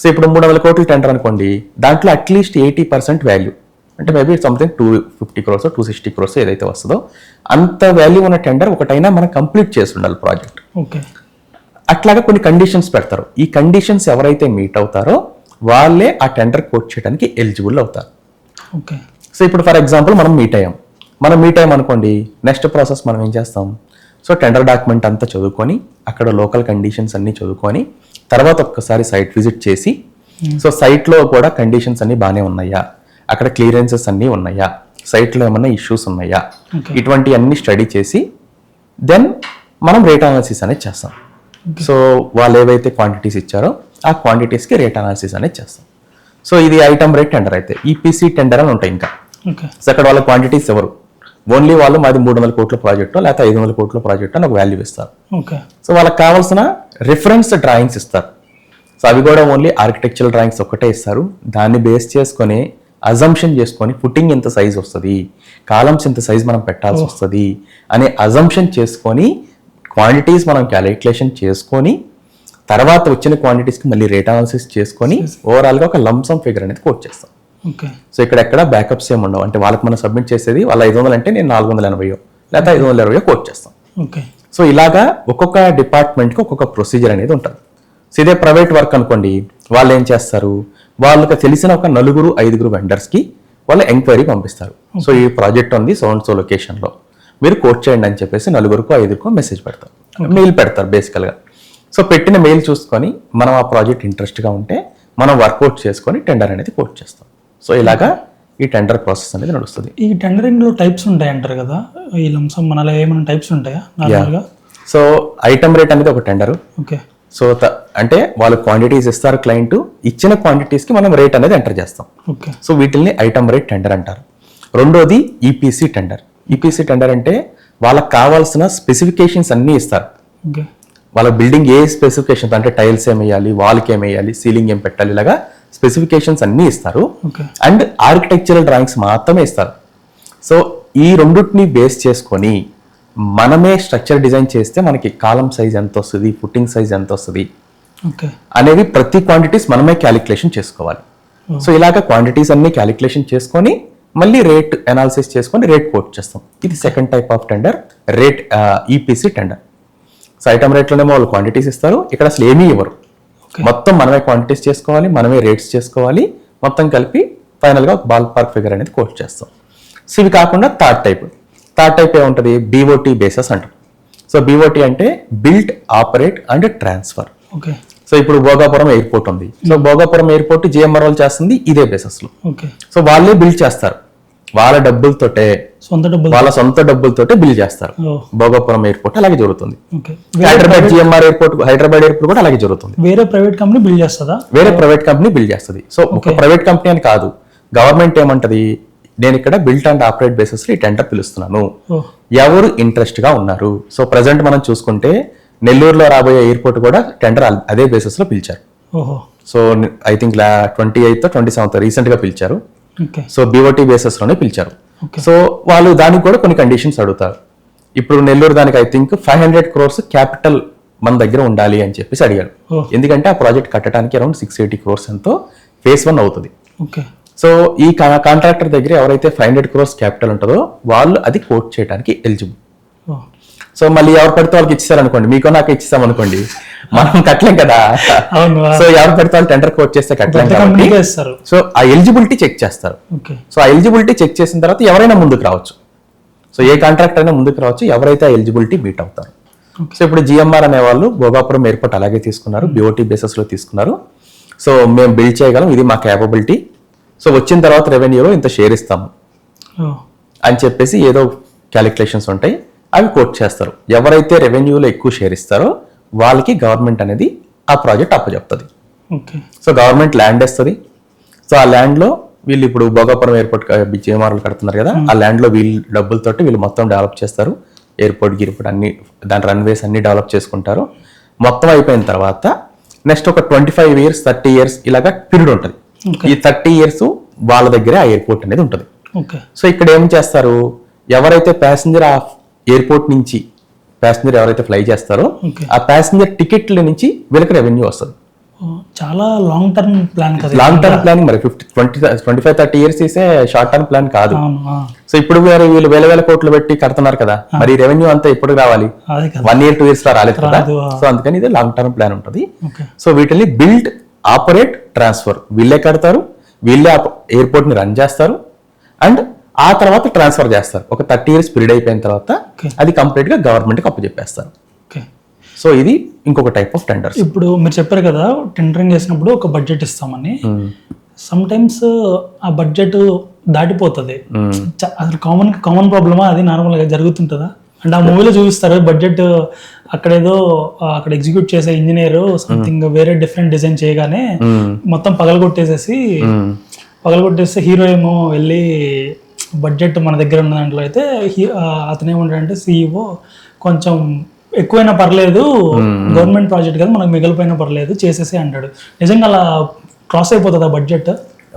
సో ఇప్పుడు 300 crores టెండర్ అనుకోండి, దాంట్లో అట్లీస్ట్ 80% వాల్యూ అంటే మేబీ సంథింగ్ 250 crores 260 crores ఏదైతే వస్తుందో అంత వాల్యూ ఉన్న టెండర్ ఒకటైనా మనం కంప్లీట్ చేసి ఉండాలి ప్రాజెక్ట్. ఓకే. అట్లాగా కొన్ని కండిషన్స్ పెడతారు. ఈ కండిషన్స్ ఎవరైతే మీట్ అవుతారో వాళ్ళే ఆ టెండర్ కోట్ చేయడానికి ఎలిజిబుల్ అవుతారు. ఓకే. సో ఇప్పుడు ఫర్ ఎగ్జాంపుల్ మనం మీట్ అయ్యాం అనుకోండి, నెక్స్ట్ ప్రాసెస్ మనం ఏం చేస్తాం, సో టెండర్ డాక్యుమెంట్ అంతా చదువుకొని అక్కడ లోకల్ కండిషన్స్ అన్ని చదువుకొని తర్వాత ఒక్కసారి సైట్ విజిట్ చేసి సో సైట్లో కూడా కండిషన్స్ అన్ని బాగానే ఉన్నాయా, అక్కడ క్లియరెన్సెస్ అన్నీ ఉన్నాయా, సైట్లో ఏమన్నా ఇష్యూస్ ఉన్నాయా, ఇటువంటి అన్ని స్టడీ చేసి దెన్ మనం రేట్ అనాలిసిస్ అనేది చేస్తాం. సో వాళ్ళు ఏవైతే క్వాంటిటీస్ ఇచ్చారో ఆ క్వాంటిటీస్కి రేట్ అనాలిసిస్ అనేది చేస్తాం. సో ఇది ఐటమ్ రేట్ టెండర్ అయితే. ఈపీసీ టెండర్ అని ఉంటాయి ఇంకా. సో అక్కడ వాళ్ళ క్వాంటిటీస్ ఎవరు, ఓన్లీ వాళ్ళు మాది 300 కోట్ల ప్రాజెక్టు లేకపోతే 500 కోట్ల ప్రాజెక్టు అని ఒక వాల్యూ ఇస్తారు. సో వాళ్ళకి కావాల్సిన రిఫరెన్స్ డ్రాయింగ్స్ ఇస్తారు. సో అవి కూడా ఓన్లీ ఆర్కిటెక్చరల్ డ్రాయింగ్స్ ఒక్కటే ఇస్తారు. దాన్ని బేస్ చేసుకొని అజంప్షన్ చేసుకొని ఫుటింగ్ ఎంత సైజ్ వస్తుంది, కాలమ్స్ ఎంత సైజ్ మనం పెట్టాల్సి వస్తుంది అనే అజంప్షన్ చేసుకొని క్వాంటిటీస్ మనం క్యాలిక్యులేషన్ చేసుకొని తర్వాత వచ్చిన క్వాంటిటీస్కి మళ్ళీ రేట్ అనాలిసిస్ చేసుకొని ఓవరాల్గా ఒక లంసమ్ ఫిగర్ అనేది కోట్ చేస్తాం. సో ఇక్కడ ఎక్కడ బ్యాకప్స్ ఏమి ఉండవు. అంటే వాళ్ళకి మనం సబ్మిట్ చేసేది వాళ్ళ 500 అంటే నేను 480 లేదా 520 కోట్ చేస్తాం. సో ఇలాగా ఒక్కొక్క డిపార్ట్మెంట్కి ఒక్కొక్క ప్రొసీజర్ అనేది ఉంటుంది. సో ఇదే ప్రైవేట్ వర్క్ అనుకోండి, వాళ్ళు ఏం చేస్తారు, వాళ్ళకి తెలిసిన ఒక 4-5 వెండర్స్కి వాళ్ళు ఎంక్వైరీ పంపిస్తారు. సో ఈ ప్రాజెక్ట్ ఉంది సో అండ్ సో లొకేషన్లో మీరు కోట్ చేయండి అని చెప్పేసి 4-5 మెసేజ్ పెడతారు, మెయిల్ పెడతారు బేసికల్గా. సో పెట్టిన మెయిల్ చూసుకొని మనం ఆ ప్రాజెక్ట్ ఇంట్రెస్ట్గా ఉంటే మనం వర్కౌట్ చేసుకొని టెండర్ అనేది కోట్ చేస్తాం. సో ఇలాగా ఈ టెండర్ ప్రాసెస్ అనేది నడుస్తుంది. ఈ టెండరింగ్లో టైప్స్ ఉంటాయి అంటారు కదా, ఈ లంసమ్ మనలో ఏమైనా టైప్స్ ఉంటాయా నార్మల్గా? సో ఐటమ్ రేట్ అనేది ఒక టెండర్. ఓకే. సో అంటే వాళ్ళు క్వాంటిటీస్ ఇస్తారు, క్లయింట్ ఇచ్చిన క్వాంటిటీస్కి మనం రేట్ అనేది ఎంటర్ చేస్తాం. ఓకే. సో వీటిల్ని ఐటమ్ రేట్ టెండర్ అంటారు. రెండోది ఈపీసీ టెండర్. ఈపీసీ టెండర్ అంటే వాళ్ళకి కావాల్సిన స్పెసిఫికేషన్స్ అన్నీ ఇస్తారు. ఓకే. వాళ్ళ బిల్డింగ్ ఏ స్పెసిఫికేషన్స్ అంటే టైల్స్ ఏం వేయాలి, వాల్కి ఏం వేయాలి, సీలింగ్ ఏం పెట్టాలి, ఇలాగా స్పెసిఫికేషన్స్ అన్నీ ఇస్తారు. అండ్ ఆర్కిటెక్చరల్ డ్రాయింగ్స్ మాత్రమే ఇస్తారు. సో ఈ రెండింటిని బేస్ చేసుకొని మనమే స్ట్రక్చర్ డిజైన్ చేస్తే మనకి కాలం సైజ్ ఎంత వస్తుంది, ఫుటింగ్ సైజ్ ఎంత వస్తుంది అనేవి ప్రతి క్వాంటిటీస్ మనమే క్యాలిక్యులేషన్ చేసుకోవాలి. సో ఇలాగ క్వాంటిటీస్ అన్ని క్యాలిక్యులేషన్ చేసుకొని మళ్ళీ రేట్ అనాలిసిస్ చేసుకొని రేట్ కోట్ చేస్తాం. ఇది second type of tender, rate EPC tender. So item రేట్లోనేమో వాళ్ళు క్వాంటిటీస్ ఇస్తారు, ఇక్కడ అసలు ఏమీ ఇవ్వరు, మొత్తం మనమే క్వాంటిటీస్ చేసుకోవాలి, మనమే రేట్స్ చేసుకోవాలి, మొత్తం కలిపి ఫైనల్గా బాల్ పార్క్ ఫిగర్ అనేది కోట్ చేస్తాం. సో ఇవి కాకుండా థర్డ్ టైప్ ఏముంటుంది, బీఓటీ బేసెస్ అంటాం. సో బీఓటీ అంటే built, operate and transfer. Okay. So ఇప్పుడు భోగాపురం ఎయిర్పోర్ట్ ఉంది. సో భోగాపురం ఎయిర్పోర్ట్ జిఎంఆర్ వాళ్ళు చేస్తుంది ఇదే బేసెస్లో. సో వాళ్ళే బిల్డ్ చేస్తారు, వాళ్ళ డబ్బులతోటే, వాళ్ళ సొంత డబ్బులతోటే బిల్డ్ చేస్తారు. భోగాపురం ఎయిర్పోర్ట్ అలాగే జరుగుతుంది. Hyderabad GMR airport, Hyderabad airport కూడా అలాగే జరుగుతుంది. వేరే ప్రైవేట్ కంపెనీ బిల్డ్ చేస్తుందా? వేరే ప్రైవేట్ కంపెనీ బిల్డ్ చేస్తుంది. సో ఒక ప్రైవేట్ కంపెనీ అని కాదు, గవర్నమెంట్ ఏమంటది, నేను ఇక్కడ బిల్ట్ అండ్ ఆపరేట్ బేసిస్ ఈ టెండర్ పిలుస్తున్నాను, ఎవరు ఇంట్రెస్ట్ గా ఉన్నారు. సో ప్రజెంట్ మనం చూసుకుంటే నెల్లూరులో రాబోయే ఎయిర్పోర్ట్ కూడా టెండర్ అదే బేసిస్ లో పిలిచారు. So I think 28th 27th recent గా పిలిచారు. సో బీఓటీ బేసిస్ లోనే పిలిచారు. సో వాళ్ళు దానికి కూడా కొన్ని కండిషన్స్ అడుగుతారు. ఇప్పుడు నెల్లూరు దానికి ఐ థింక్ 500 crores క్యాపిటల్ మన దగ్గర ఉండాలి అని చెప్పేసి అడిగారు. ఎందుకంటే ఆ ప్రాజెక్ట్ కట్టడానికి అరౌండ్ 680 crores ఎంతో phase 1 అవుతుంది. సో ఈ కాంట్రాక్టర్ దగ్గర ఎవరైతే 500 crores క్యాపిటల్ ఉంటుందో వాళ్ళు అది కోట్ చేయడానికి ఎలిజిబుల్. సో మళ్ళీ ఎవరు పడితే వాళ్ళకి ఇచ్చారనుకోండి, మీకో నాకు ఇచ్చేసాం అనుకోండి, మనం కట్టలేం కదా. సో ఎవరు పడితే వాళ్ళు టెండర్ కోట్ చేస్తే కట్టలేం కాబట్టి సో ఆ ఎలిజిబిలిటీ చెక్ చేస్తారు. సో ఆ ఎలిజిబిలిటీ చెక్ చేసిన తర్వాత ఎవరైనా ముందుకు రావచ్చు. సో ఏ కాంట్రాక్టర్ అయినా ముందుకు రావచ్చు ఎవరైతే ఆ ఎలిజిబిలిటీ మీట్ అవుతారు. సో ఇప్పుడు జిఎంఆర్ అనే వాళ్ళు భోగాపురం ఎయిర్పోర్ట్ అలాగే తీసుకున్నారు, బీఓటీ బేసిస్ లో తీసుకున్నారు. సో మేము బిల్డ్ చేయగలం, ఇది మా క్యాపబిలిటీ. సో వచ్చిన తర్వాత రెవెన్యూలో ఇంత షేర్ ఇస్తాము అని చెప్పేసి ఏదో క్యాలిక్యులేషన్స్ ఉంటాయి, అవి కోట్ చేస్తారు. ఎవరైతే రెవెన్యూలో ఎక్కువ షేర్ ఇస్తారో వాళ్ళకి గవర్నమెంట్ అనేది ఆ ప్రాజెక్ట్ అప్పచెప్తుంది. సో గవర్నమెంట్ ల్యాండ్ వేస్తుంది. సో ఆ ల్యాండ్లో వీళ్ళు ఇప్పుడు భోగాపురం ఎయిర్పోర్ట్ జిఎంఆర్లు కడుతున్నారు కదా, ఆ ల్యాండ్లో వీళ్ళు డబ్బులతోటి వీళ్ళు మొత్తం డెవలప్ చేస్తారు. ఎయిర్పోర్ట్ గిరిపోర్ట్ అన్ని దాని రన్వేస్ అన్ని డెవలప్ చేసుకుంటారు. మొత్తం అయిపోయిన తర్వాత నెక్స్ట్ ఒక 25 years 30 years ఇలాగా పీరియడ్ ఉంటుంది. ఈ 30 years వాళ్ళ దగ్గరే ఆ ఎయిర్పోర్ట్ అనేది ఉంటుంది. సో ఇక్కడ ఏం చేస్తారు, ఎవరైతే ప్యాసింజర్ ఆ ఎయిర్పోర్ట్ నుంచి ప్యాసింజర్ ఎవరైతే ఫ్లై చేస్తారో ఆ ప్యాసింజర్ టికెట్ల నుంచి వీళ్ళకి రెవెన్యూ వస్తుంది. చాలా లాంగ్ టర్మ్ ప్లాన్ కదా. లాంగ్ టర్మ్ ప్లానింగ్ మరి 25-30 years తీసే షార్ట్ టర్మ్ ప్లాన్ కాదు. అవును. సో ఇప్పుడు వీళ్ళు వేల కోట్లు పెట్టి కడుతున్నారు కదా, మరి రెవెన్యూ అంతా ఎప్పుడు రావాలి? 1 year 2 years లో రాలేదు కదా. సో అందుకని ఇది లాంగ్ టర్మ్ ప్లాన్ ఉంటుంది. సో వీటిని బిల్డ్, ఆపరేట్, ట్రాన్స్ఫర్ వీళ్ళే కడతారు, వీళ్ళే ఎయిర్పోర్ట్ ని రన్ చేస్తారు అండ్ ఆ తర్వాత ట్రాన్స్ఫర్ చేస్తారు. ఒక 30 years పీరియడ్ అయిపోయిన తర్వాత అది కంప్లీట్ గా గవర్నమెంట్ కి అప్పచెప్పేస్తారు. సో ఇది ఇంకొక టైప్ ఆఫ్ టెండర్స్. ఇప్పుడు మీరు చెప్పారు కదా టెండరింగ్ చేసినప్పుడు ఒక బడ్జెట్ ఇస్తామని, సమ్ టైమ్స్ ఆ బడ్జెట్ దాటిపోతుంది. అసలు కామన్ ప్రాబ్లమా అది? నార్మల్ గా జరుగుతుంటుందా? అంటే ఆ మూవీలో చూపిస్తారు బడ్జెట్ అక్కడ ఎగ్జిక్యూట్ చేసే ఇంజనీర్ సంథింగ్ వేరే డిఫరెంట్ డిజైన్ చేయగానే మొత్తం పగలగొట్టేసి హీరో ఏమో వెళ్ళి బడ్జెట్ మన దగ్గర ఉన్న దాంట్లో అయితే అతనేమంటాడంటే CEO కొంచెం ఎక్కువైనా పర్లేదు, గవర్నమెంట్ ప్రాజెక్ట్ కదా మనకు మిగిలిపోయినా పర్లేదు చేసేసి అంటాడు. నిజంగా అలా క్రాస్ అయిపోతుందా బడ్జెట్?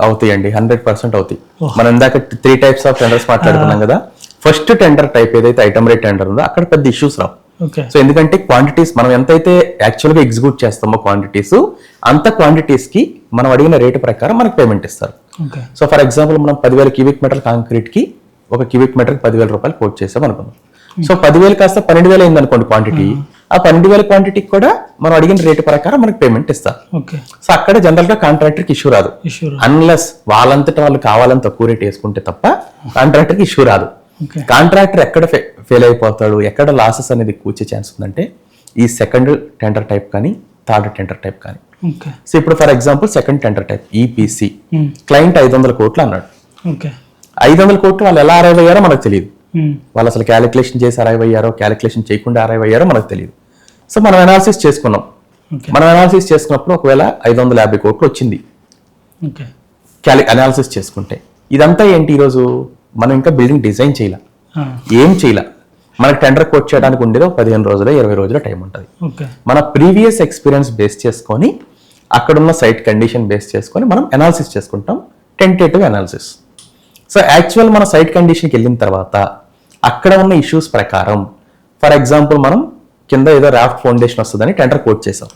అవుతాయండి, 100% అవుతాయి. మనం ఇందాక 3 types ఆఫ్ టెండర్స్ మాట్లాడుకున్నాం కదా. ఫస్ట్ టెండర్ టైప్ ఏదైతే ఐటమ్ రేట్ టెండర్ ఉందో అక్కడ పెద్ద ఇష్యూస్ రావు. సో ఎందుకంటే క్వాంటిటీస్ మనం ఎంతైతే యాక్చువల్ గా ఎగ్జిక్యూట్ చేస్తామో క్వాంటిటీస్, అంత క్వాంటిటీస్ కి మనం అడిగిన రేటు ప్రకారం మనకు పేమెంట్ ఇస్తారు. సో ఫర్ ఎగ్జాంపుల్ మనం 10,000 cubic meter కాంక్రీట్ కి ఒక క్యూబిక్ మీటర్ 10,000 రూపాయలు కోట్ చేసాం అనుకుందాం. సో 10,000 కాస్త 12,000 అయింది అనుకోండి క్వాంటిటీ. ఆ 12,000 క్వాంటిటీకి కూడా మనం అడిగిన రేటు ప్రకారం మనకు పేమెంట్ ఇస్తారు. సో అక్కడ జనరల్ గా కాంట్రాక్టర్ కి ఇష్యూ రాదు, అన్లెస్ వాళ్ళంతటా వాళ్ళు కావాలని తక్కువ రేట్ వేసుకుంటే తప్ప కాంట్రాక్టర్ కి ఇష్యూ రాదు. కాంట్రాక్టర్ ఎక్కడ ఫెయిల్ అయిపోతాడు, ఎక్కడ లాసెస్ అనేది కూర్చే ఛాన్స్ ఉందంటే ఈ సెకండ్ టెండర్ టైప్ కానీ థర్డ్ టెండర్ టైప్ కానీ. సో ఇప్పుడు for example second tender type EPC, client 500 కోట్లు అన్నాడు. 500 కోట్లు వాళ్ళు ఎలా అరైవ్ అయ్యారో మనకు తెలియదు. వాళ్ళు అసలు క్యాలిక్యులేషన్ చేసి అరైవ్ అయ్యారో క్యాలిక్యులేషన్ చేయకుండా అరైవ్ అయ్యారో మనకు తెలియదు. సో మనం అనాలిసిస్ చేసుకున్నాం. మనం అనాలిసిస్ చేసుకున్నప్పుడు ఒకవేళ 550 కోట్లు వచ్చింది అనాలిసిస్ చేసుకుంటే, ఇదంతా ఏంటి? ఈరోజు మనం ఇంకా బిల్డింగ్ డిజైన్ చేయాల, ఏం చేయాల. మనకు టెండర్ కోట్ చేయడానికి ఉండేది 15 రోజులు 20 రోజుల టైం ఉంటుంది. మన ప్రీవియస్ ఎక్స్పీరియన్స్ బేస్ చేసుకొని అక్కడున్న సైట్ కండిషన్ బేస్ చేసుకొని మనం అనాలిసిస్ చేసుకుంటాం, టెంటేటివ్ అనాలిసిస్. సో యాక్చువల్ మన సైట్ కండిషన్కి వెళ్ళిన తర్వాత అక్కడ ఉన్న ఇష్యూస్ ప్రకారం, ఫర్ ఎగ్జాంపుల్ మనం కింద ఏదో రాఫ్ట్ ఫౌండేషన్ వస్తుందని టెండర్ కోట్ చేసాం,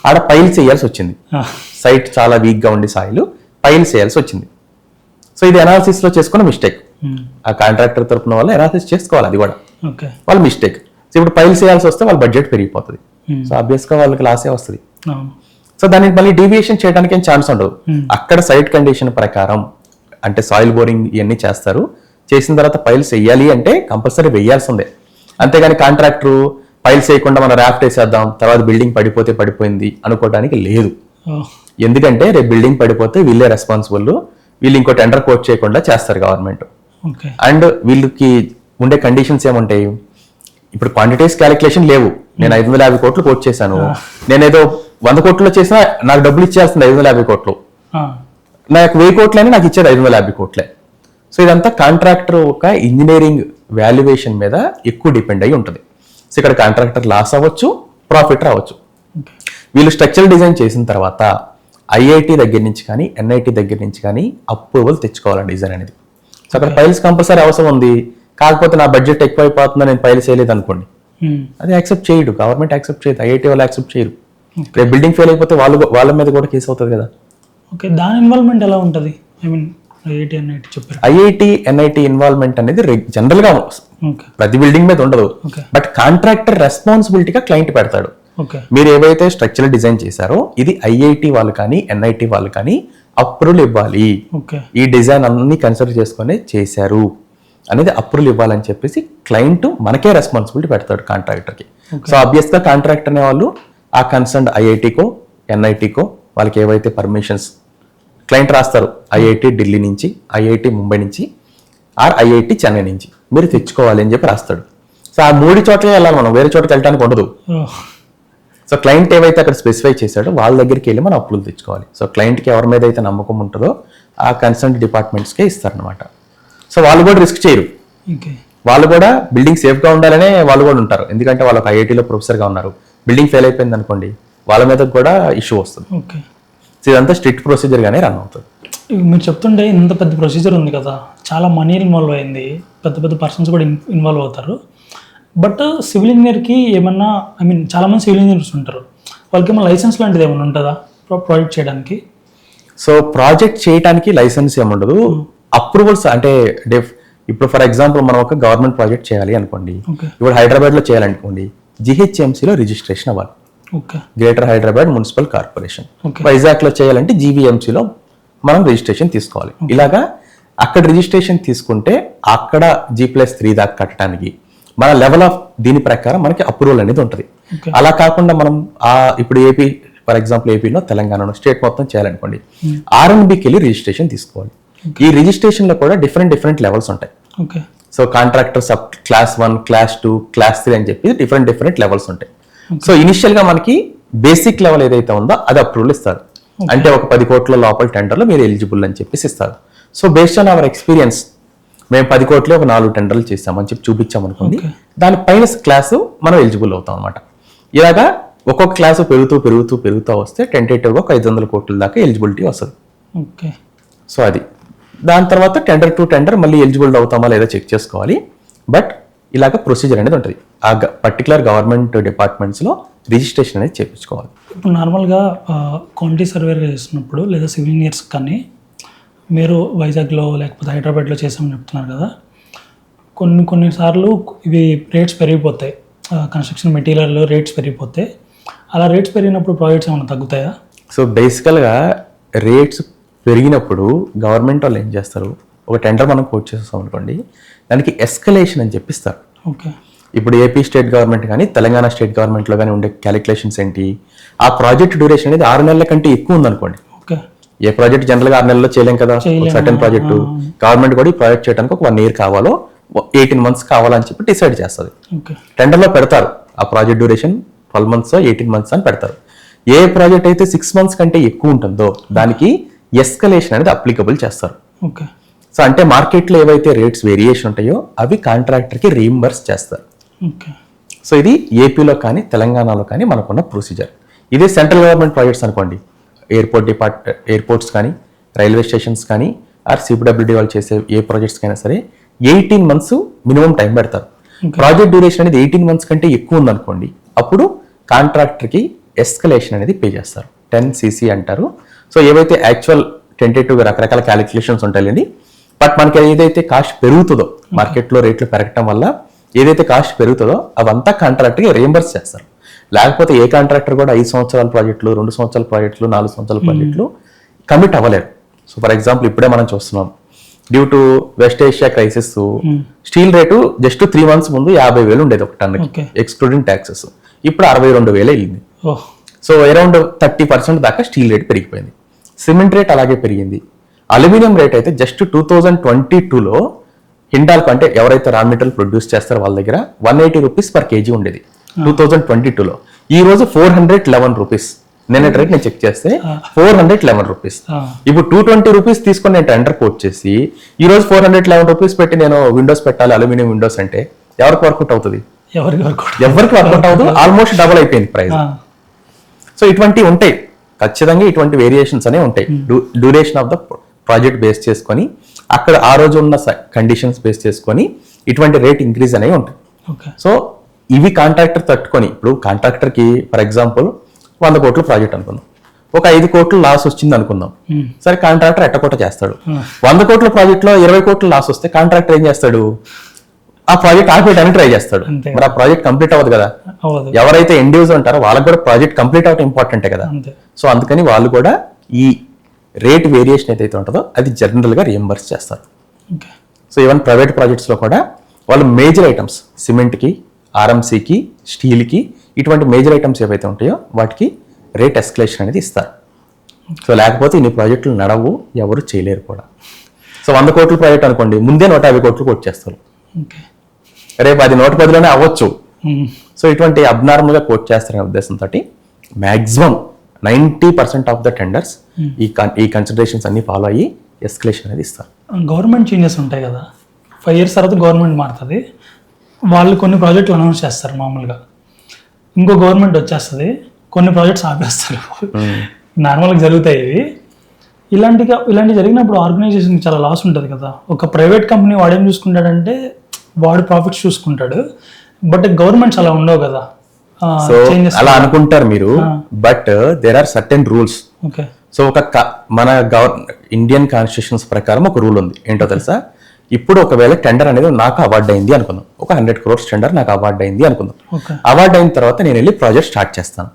ఆడ పైల్స్ వేయాల్సి వచ్చింది. సైట్ చాలా వీక్ గా ఉండి సాయిల్ పైల్స్ వేయాల్సి వచ్చింది. సో ఇది అనాలిసిస్ లో చేసుకున్న మిస్టేక్. ఆ కాంట్రాక్టర్ తరపున వాళ్ళు అనాలిసిస్ చేసుకోవాలి, అది కూడా వాళ్ళ మిస్టేక్. సో ఇప్పుడు పైల్స్ వేయాల్సి వస్తే వాళ్ళ బడ్జెట్ పెరిగిపోతుంది. సో ఆబ్వియస్ గా వాళ్ళకి లాసే వస్తుంది. సో దానికి మళ్ళీ డీవియేషన్ చేయడానికి ఏం ఛాన్స్ ఉండదు. అక్కడ సైట్ కండిషన్ ప్రకారం అంటే సాయిల్ బోరింగ్ ఇవన్నీ చేస్తారు, చేసిన తర్వాత పైల్స్ వేయాలి అంటే కంపల్సరీ వేయాల్సిందే. అంతేగాని కాంట్రాక్టర్ పైల్స్ వేయకుండా మనం రాఫ్ట్ వేసేద్దాం తర్వాత బిల్డింగ్ పడిపోతే పడిపోయింది అనుకోవడానికి లేదు. ఎందుకంటే రేపు బిల్డింగ్ పడిపోతే వీళ్ళే రెస్పాన్సిబుల్, వీళ్ళు ఇంకో టెండర్ కోట్ చేయకుండా చేస్తారు గవర్నమెంట్. అండ్ వీళ్ళకి ఉండే కండిషన్స్ ఏముంటాయి? ఇప్పుడు క్వాంటిటీస్ క్యాలిక్యులేషన్ లేవు. నేను 550 కోట్లు కోట్ చేశాను, నేనేదో 100 కోట్లు చేసినా నాకు డబ్బులు ఇచ్చేస్తుంది 550 కోట్లు, నాకు 1000 కోట్లని నాకు ఇచ్చేది 550 కోట్లే. సో ఇదంతా కాంట్రాక్టర్ ఒక ఇంజనీరింగ్ వాల్యుయేషన్ మీద ఎక్కువ డిపెండ్ అయి ఉంటుంది. సో ఇక్కడ కాంట్రాక్టర్ లాస్ అవ్వచ్చు, ప్రాఫిట్ రావచ్చు. వీళ్ళు స్ట్రక్చర్ డిజైన్ చేసిన తర్వాత IIT దగ్గర నుంచి కానీ NIT దగ్గర నుంచి కానీ అప్రూవల్ తెచ్చుకోవాలి డిజైన్ అనేది. సో అక్కడ ఫైల్స్ కంపల్సరీ అవసరం ఉంది. కాకపోతే నా బడ్జెట్ ఎక్కువ అయిపోతుందని నేను ఫైల్ చేయలేదు అనుకోండి, అది యాక్సెప్ట్ చేయడు, గవర్నమెంట్ యాక్సెప్ట్ చేయదు, IIT వాళ్ళు యాక్సెప్ట్ చేయరు. రేపు బిల్డింగ్ ఫెయిల్ అయిపోతే వాళ్ళ మీద కూడా కేసు అవుతుంది కదా. ఓకే, దాని ఇన్వాల్వ్మెంట్ ఎలా ఉంటుంది? IIT NIT ఇన్వాల్వ్మెంట్ అనేది జనరల్ గా ప్రతి బిల్డింగ్ మీద ఉండదు, బట్ కాంట్రాక్టర్ రెస్పాన్సిబిలిటీగా క్లయింట్ పెడతాడు. మీరు ఏవైతే స్ట్రక్చర్ డిజైన్ చేశారో ఇది IIT వాళ్ళు కానీ NIT వాళ్ళు కానీ అప్రూవల్ ఇవ్వాలి, ఈ డిజైన్ అన్ని కన్సిడర్ చేసుకుని చేశారు అనేది అప్రూవల్ ఇవ్వాలని చెప్పేసి క్లయింట్ మనకే రెస్పాన్సిబిలిటీ పెడతాడు కాంట్రాక్టర్కి. సో ఆబ్వియస్ గా కాంట్రాక్టర్ అనే వాళ్ళు ఆ కన్సర్న్ IITకో NITకో వాళ్ళకి ఏవైతే పర్మిషన్స్ క్లయింట్ రాస్తారు, IIT ఢిల్లీ నుంచి, IIT ముంబై నుంచి, ఆర్ IIT చెన్నై నుంచి మీరు తెచ్చుకోవాలి అని చెప్పి రాస్తాడు. సో ఆ 3 చోట్లే వెళ్ళాలి, మనం వేరే చోటకి వెళ్ళడానికి ఉండదు. సో క్లయింట్ ఏవైతే అక్కడ స్పెసిఫై చేశాడో వాళ్ళ దగ్గరికి వెళ్ళి మనం అప్రూవల్ తెచ్చుకోవాలి. సో క్లయింట్కి ఎవరి మీద అయితే నమ్మకం ఉంటుందో ఆ కన్సర్న్ డిపార్ట్మెంట్స్కే ఇస్తారనమాట. సో వాళ్ళు కూడా రిస్క్ చేయరు, వాళ్ళు కూడా బిల్డింగ్ సేఫ్గా ఉండాలనే వాళ్ళు కూడా ఉంటారు. ఎందుకంటే వాళ్ళకి IITలో ప్రొఫెసర్గా ఉన్నారు, బిల్డింగ్ ఫెయిల్ అయిపోయింది అనుకోండి వాళ్ళ మీద కూడా ఇష్యూ వస్తుంది. సో ఇదంతా స్ట్రిక్ట్ ప్రొసీజర్గానే రన్ అవుతుంది. మీరు చెప్తుంటే ఇంత పెద్ద ప్రొసీజర్ ఉంది కదా, చాలా మనీ ఇన్వాల్వ్ అయింది, పెద్ద పెద్ద పర్సన్స్ కూడా ఇన్వాల్వ్ అవుతారు. బట్ సివిల్ ఇంజనీర్కి ఏమన్నా చాలా మంది సివిల్ ఇంజనీర్స్ ఉంటారు, వాళ్ళకి ఏమన్నా లైసెన్స్ లాంటిది ఏమైనా ఉంటుందా? ప్రాజెక్ట్ చేయడానికి? సో ప్రాజెక్ట్ చేయడానికి లైసెన్స్ ఏముండదు, అప్రూవల్స్ అంటే ఇప్పుడు ఫర్ ఎగ్జాంపుల్ మనం ఒక గవర్నమెంట్ ప్రాజెక్ట్ చేయాలి అనుకోండి, ఇప్పుడు హైదరాబాద్ లో చేయాలనుకోండి, జిహెచ్ఎంసీలో రిజిస్ట్రేషన్ అవ్వాలి, greater Hyderabad municipal corporation. Vizag లో చేయాలంటే జీవీఎంసీలో మనం రిజిస్ట్రేషన్ తీసుకోవాలి. ఇలాగా అక్కడ రిజిస్ట్రేషన్ తీసుకుంటే అక్కడ G+3 దాకా కట్టడానికి మన లెవెల్ ఆఫ్ దీని ప్రకారం మనకి అప్రూవల్ అనేది ఉంటుంది. అలా కాకుండా మనం ఇప్పుడు ఏపీ ఫర్ ఎగ్జాంపుల్ ఏపీలో తెలంగాణలో స్టేట్ మొత్తం చేయాలనుకోండి, R&Bకి వెళ్ళి రిజిస్ట్రేషన్ తీసుకోవాలి. ఈ రిజిస్ట్రేషన్ లో కూడా డిఫరెంట్ లెవెల్స్ ఉంటాయి. So contractor sub class 1, class 2, class 3 అని చెప్పి డిఫరెంట్ లెవెల్స్ ఉంటాయి. సో ఇనిషియల్ గా మనకి బేసిక్ లెవెల్ ఏదైతే ఉందో అది అప్రూవల్ ఇస్తారు. అంటే ఒక 10 కోట్ల లోపల టెండర్లో మీరు ఎలిజిబుల్ అని చెప్పేసి ఇస్తారు. So based on our experience మేము 10 కోట్లే ఒక 4 టెండర్లు చేస్తామని చెప్పి చూపించాం అనుకోండి, దానిపైన క్లాసు మనం ఎలిజిబుల్ అవుతాం అనమాట. ఇలాగా ఒక్కొక్క క్లాసు పెరుగుతూ వస్తే టెంటేటివ్గా ఒక 500 కోట్ల దాకా ఎలిజిబిలిటీ వస్తుంది. సో అది దాని తర్వాత టెండర్ టు టెండర్ మళ్ళీ ఎలిజిబుల్ అవుతామా లేదా చెక్ చేసుకోవాలి. బట్ ఇలాగ ప్రొసీజర్ అనేది ఉంటుంది. ఆ పర్టికులర్ గవర్నమెంట్ డిపార్ట్మెంట్స్లో రిజిస్ట్రేషన్ అనేది చేయించుకోవాలి. ఇప్పుడు నార్మల్గా క్వాంటిటీ సర్వే చేస్తున్నప్పుడు లేదా సివిల్ ఇంజనీర్స్ కానీ మీరు వైజాగ్లో లేకపోతే హైదరాబాద్లో చేసామని చెప్తున్నారు కదా, కొన్నిసార్లు ఇవి రేట్స్ పెరిగిపోతాయి, కన్స్ట్రక్షన్ మెటీరియల్ రేట్స్ పెరిగిపోతాయి. అలా రేట్స్ పెరిగినప్పుడు ప్రాజెక్ట్స్ ఏమైనా తగ్గుతాయా? సో బేసికల్గా రేట్స్ పెరిగినప్పుడు గవర్నమెంట్ వాళ్ళు ఏం చేస్తారు, ఒక టెండర్ మనం కోట్ చేస్తాం అనుకోండి, దానికి ఎస్కలేషన్ అని చెప్పిస్తారు. ఇప్పుడు ఏపీ స్టేట్ గవర్నమెంట్ కానీ తెలంగాణ స్టేట్ గవర్నమెంట్లో కానీ ఉండే క్యాలిక్యులేషన్స్ ఏంటి, ఆ ప్రాజెక్ట్ డ్యూరేషన్ అనేది 6 నెలల కంటే ఎక్కువ ఉందనుకోండి. ఏ ప్రాజెక్ట్ జనరల్గా 6 నెలల్లో చేయలేం కదా, సర్టెన్ ప్రాజెక్టు గవర్నమెంట్ కూడా ఈ ప్రాజెక్ట్ చేయడానికి ఒక 1 year కావాలో 18 months కావాలని చెప్పి డిసైడ్ చేస్తుంది. టెండర్లో పెడతారు ఆ ప్రాజెక్ట్ డ్యూరేషన్ 12 months 18 months అని పెడతారు. ఏ ప్రాజెక్ట్ అయితే 6 months కంటే ఎక్కువ ఉంటుందో దానికి ఎస్కలేషన్ అనేది అప్లికబుల్ చేస్తారు. సో అంటే మార్కెట్లో ఏవైతే రేట్స్ వేరియేషన్ ఉంటాయో అవి కాంట్రాక్టర్కి రీయింబర్స్ చేస్తారు. సో ఇది ఏపీలో కానీ తెలంగాణలో కానీ మనకున్న ప్రొసీజర్. ఇదే సెంట్రల్ గవర్నమెంట్ ప్రాజెక్ట్స్ అనుకోండి, ఎయిర్పోర్ట్స్ కానీ రైల్వే స్టేషన్స్ కానీ సిపిడబ్ల్యూడి వాళ్ళు చేసే ఏ ప్రాజెక్ట్స్ కైనా సరే 18 months మినిమం టైం పెడతారు. ప్రాజెక్ట్ డ్యూరేషన్ అనేది 18 months కంటే ఎక్కువ ఉందనుకోండి, అప్పుడు కాంట్రాక్టర్కి ఎస్కలేషన్ అనేది పే చేస్తారు. 10cc అంటారు. సో ఏవైతే యాక్చువల్ టెంటేటివ్గా రకరకాల క్యాలిక్యులేషన్స్ ఉంటాయండి, బట్ మనకి ఏదైతే కాస్ట్ పెరుగుతుందో మార్కెట్లో రేట్లు పెరగటం వల్ల ఏదైతే కాస్ట్ పెరుగుతుందో అవంతా కాంట్రాక్టర్కి రీయింబర్స్ చేస్తారు. లేకపోతే ఏ కాంట్రాక్టర్ కూడా 5 సంవత్సరాల ప్రాజెక్టులు, 2 సంవత్సరాల ప్రాజెక్టులు, 4 సంవత్సరాల ప్రాజెక్టులు కమిట్ అవ్వలేరు. సో ఫర్ ఎగ్జాంపుల్ ఇప్పుడే మనం చూస్తున్నాం, due to west Asia crisis steel rate just 3 months ముందు 50,000 ఉండేది ఒక టన్నుకి ఎక్స్క్లూడింగ్ ట్యాక్సెస్, ఇప్పుడు 62,000 వెళ్ళింది. సో అరౌండ్ 30% దాకా స్టీల్ రేట్ పెరిగిపోయింది. సిమెంట్ రేట్ అలాగే పెరిగింది. అల్యూమినియం రేట్ అయితే జస్ట్ 2022లో హిండాల్కో అంటే ఎవరైతే రా మెటీరియల్ ప్రొడ్యూస్ చేస్తారో వాళ్ళ దగ్గర 180 rupees per kg ఉండేది 2022లో. ఈ రోజు 411 rupees. నిన్న రేట్ నేను చెక్ చేస్తే 411 rupees. ఇప్పుడు 220 rupees తీసుకొని నేను టెండర్ కోట్ చేసి ఈ రోజు 411 rupees పెట్టి నేను విండోస్ పెట్టాలి, అల్యూమినియం విండోస్ అంటే ఎవరికి వర్కౌట్ అవుతుంది? ఎవరికి వర్కౌట్ అవుతుంది? ఆల్మోస్ట్ డబుల్ అయిపోయింది ప్రైస్. సో ఇటువంటివి ఉంటాయి, ఖచ్చితంగా ఇటువంటి వేరియేషన్స్ అనేవి ఉంటాయి. Duration of the project base చేసుకొని అక్కడ ఆ రోజు ఉన్న కండిషన్స్ బేస్ చేసుకొని ఇటువంటి రేట్ ఇంక్రీజ్ అనేవి ఉంటాయి. సో ఇవి కాంట్రాక్టర్ తట్టుకొని, ఇప్పుడు కాంట్రాక్టర్కి ఫర్ ఎగ్జాంపుల్ 100 కోట్ల ప్రాజెక్ట్ అనుకుందాం, ఒక 5 కోట్లు లాస్ వచ్చింది అనుకుందాం. సరే కాంట్రాక్టర్ ఎట్టకోట చేస్తాడు. 100 కోట్ల ప్రాజెక్ట్లో 20 కోట్లు లాస్ వస్తే కాంట్రాక్టర్ ఏం చేస్తాడు? ఆ ప్రాజెక్ట్ ఆపేయడానికి ట్రై చేస్తాడు. మరి ఆ ప్రాజెక్ట్ కంప్లీట్ అవ్వదు కదా. ఎవరైతే ఎండ్ యూజర్ ఉంటారో వాళ్ళకి కూడా ప్రాజెక్ట్ కంప్లీట్ అవ్వడం ఇంపార్టెంటే కదా. సో అందుకని వాళ్ళు కూడా ఈ రేట్ వేరియేషన్ ఏదైతే ఉంటుందో అది జనరల్గా రియంబర్స్ చేస్తారు. సో ఈవెన్ ప్రైవేట్ ప్రాజెక్ట్స్లో కూడా వాళ్ళు మేజర్ ఐటమ్స్ సిమెంట్కి, ఆర్ఎంసీకి, స్టీల్కి ఇటువంటి మేజర్ ఐటమ్స్ ఏవైతే ఉంటాయో వాటికి రేట్ ఎస్కలేషన్ అనేది ఇస్తారు. సో లేకపోతే ఇన్ని ప్రాజెక్టులు నడవు, ఎవరు చేయలేరు కూడా. సో 100 కోట్ల ప్రాజెక్ట్ అనుకోండి, ముందే 150 కోట్లు కోట్ చేస్తారు. రేపు అది 110లోనే అవ్వచ్చు. సో ఇటువంటి అబ్నార్మల్గా కోట్ చేస్తారనే ఉద్దేశంతో మ్యాక్సిమం 90% ఆఫ్ ద టెండర్స్ ఈ కన్సిడరేషన్స్ అన్ని ఫాలో అయ్యి ఎస్కలేషన్ అనేది ఇస్తారు. గవర్నమెంట్ చేంజెస్ ఉంటాయి కదా, 5 years తర్వాత గవర్నమెంట్ మారుతుంది, వాళ్ళు కొన్ని ప్రాజెక్టులు అనౌన్స్ చేస్తారు మామూలుగా, ఇంకో గవర్నమెంట్ వచ్చేస్తుంది, కొన్ని ప్రాజెక్ట్స్ ఆపేస్తారు. నార్మల్గా జరుగుతాయి ఇవి. ఇలాంటి జరిగినప్పుడు ఆర్గనైజేషన్కి చాలా లాస్ ఉంటుంది కదా. ఒక ప్రైవేట్ కంపెనీ వాడేం చూసుకుంటాడంటే వాడు ప్రాఫిట్స్ చూసుకుంటాడు, బట్ గవర్నమెంట్స్ అలా ఉండవు కదా. సో అలా అనుకుంటారు మీరు, but there are certain rules. Okay. So మన ఇండియన్ కాన్స్టిట్యూషన్స్ ప్రకారం ఒక రూల్ ఉంది, ఏంటో తెలుసా? ఇప్పుడు ఒకవేళ టెండర్ అనేది నాకు అవార్డు అయింది అనుకుందాం, ఒక 100 crores టెండర్ నాకు అవార్డు అయింది అనుకుందాం. అవార్డు అయిన తర్వాత నేను వెళ్ళి ప్రాజెక్ట్ స్టార్ట్ చేస్తాను.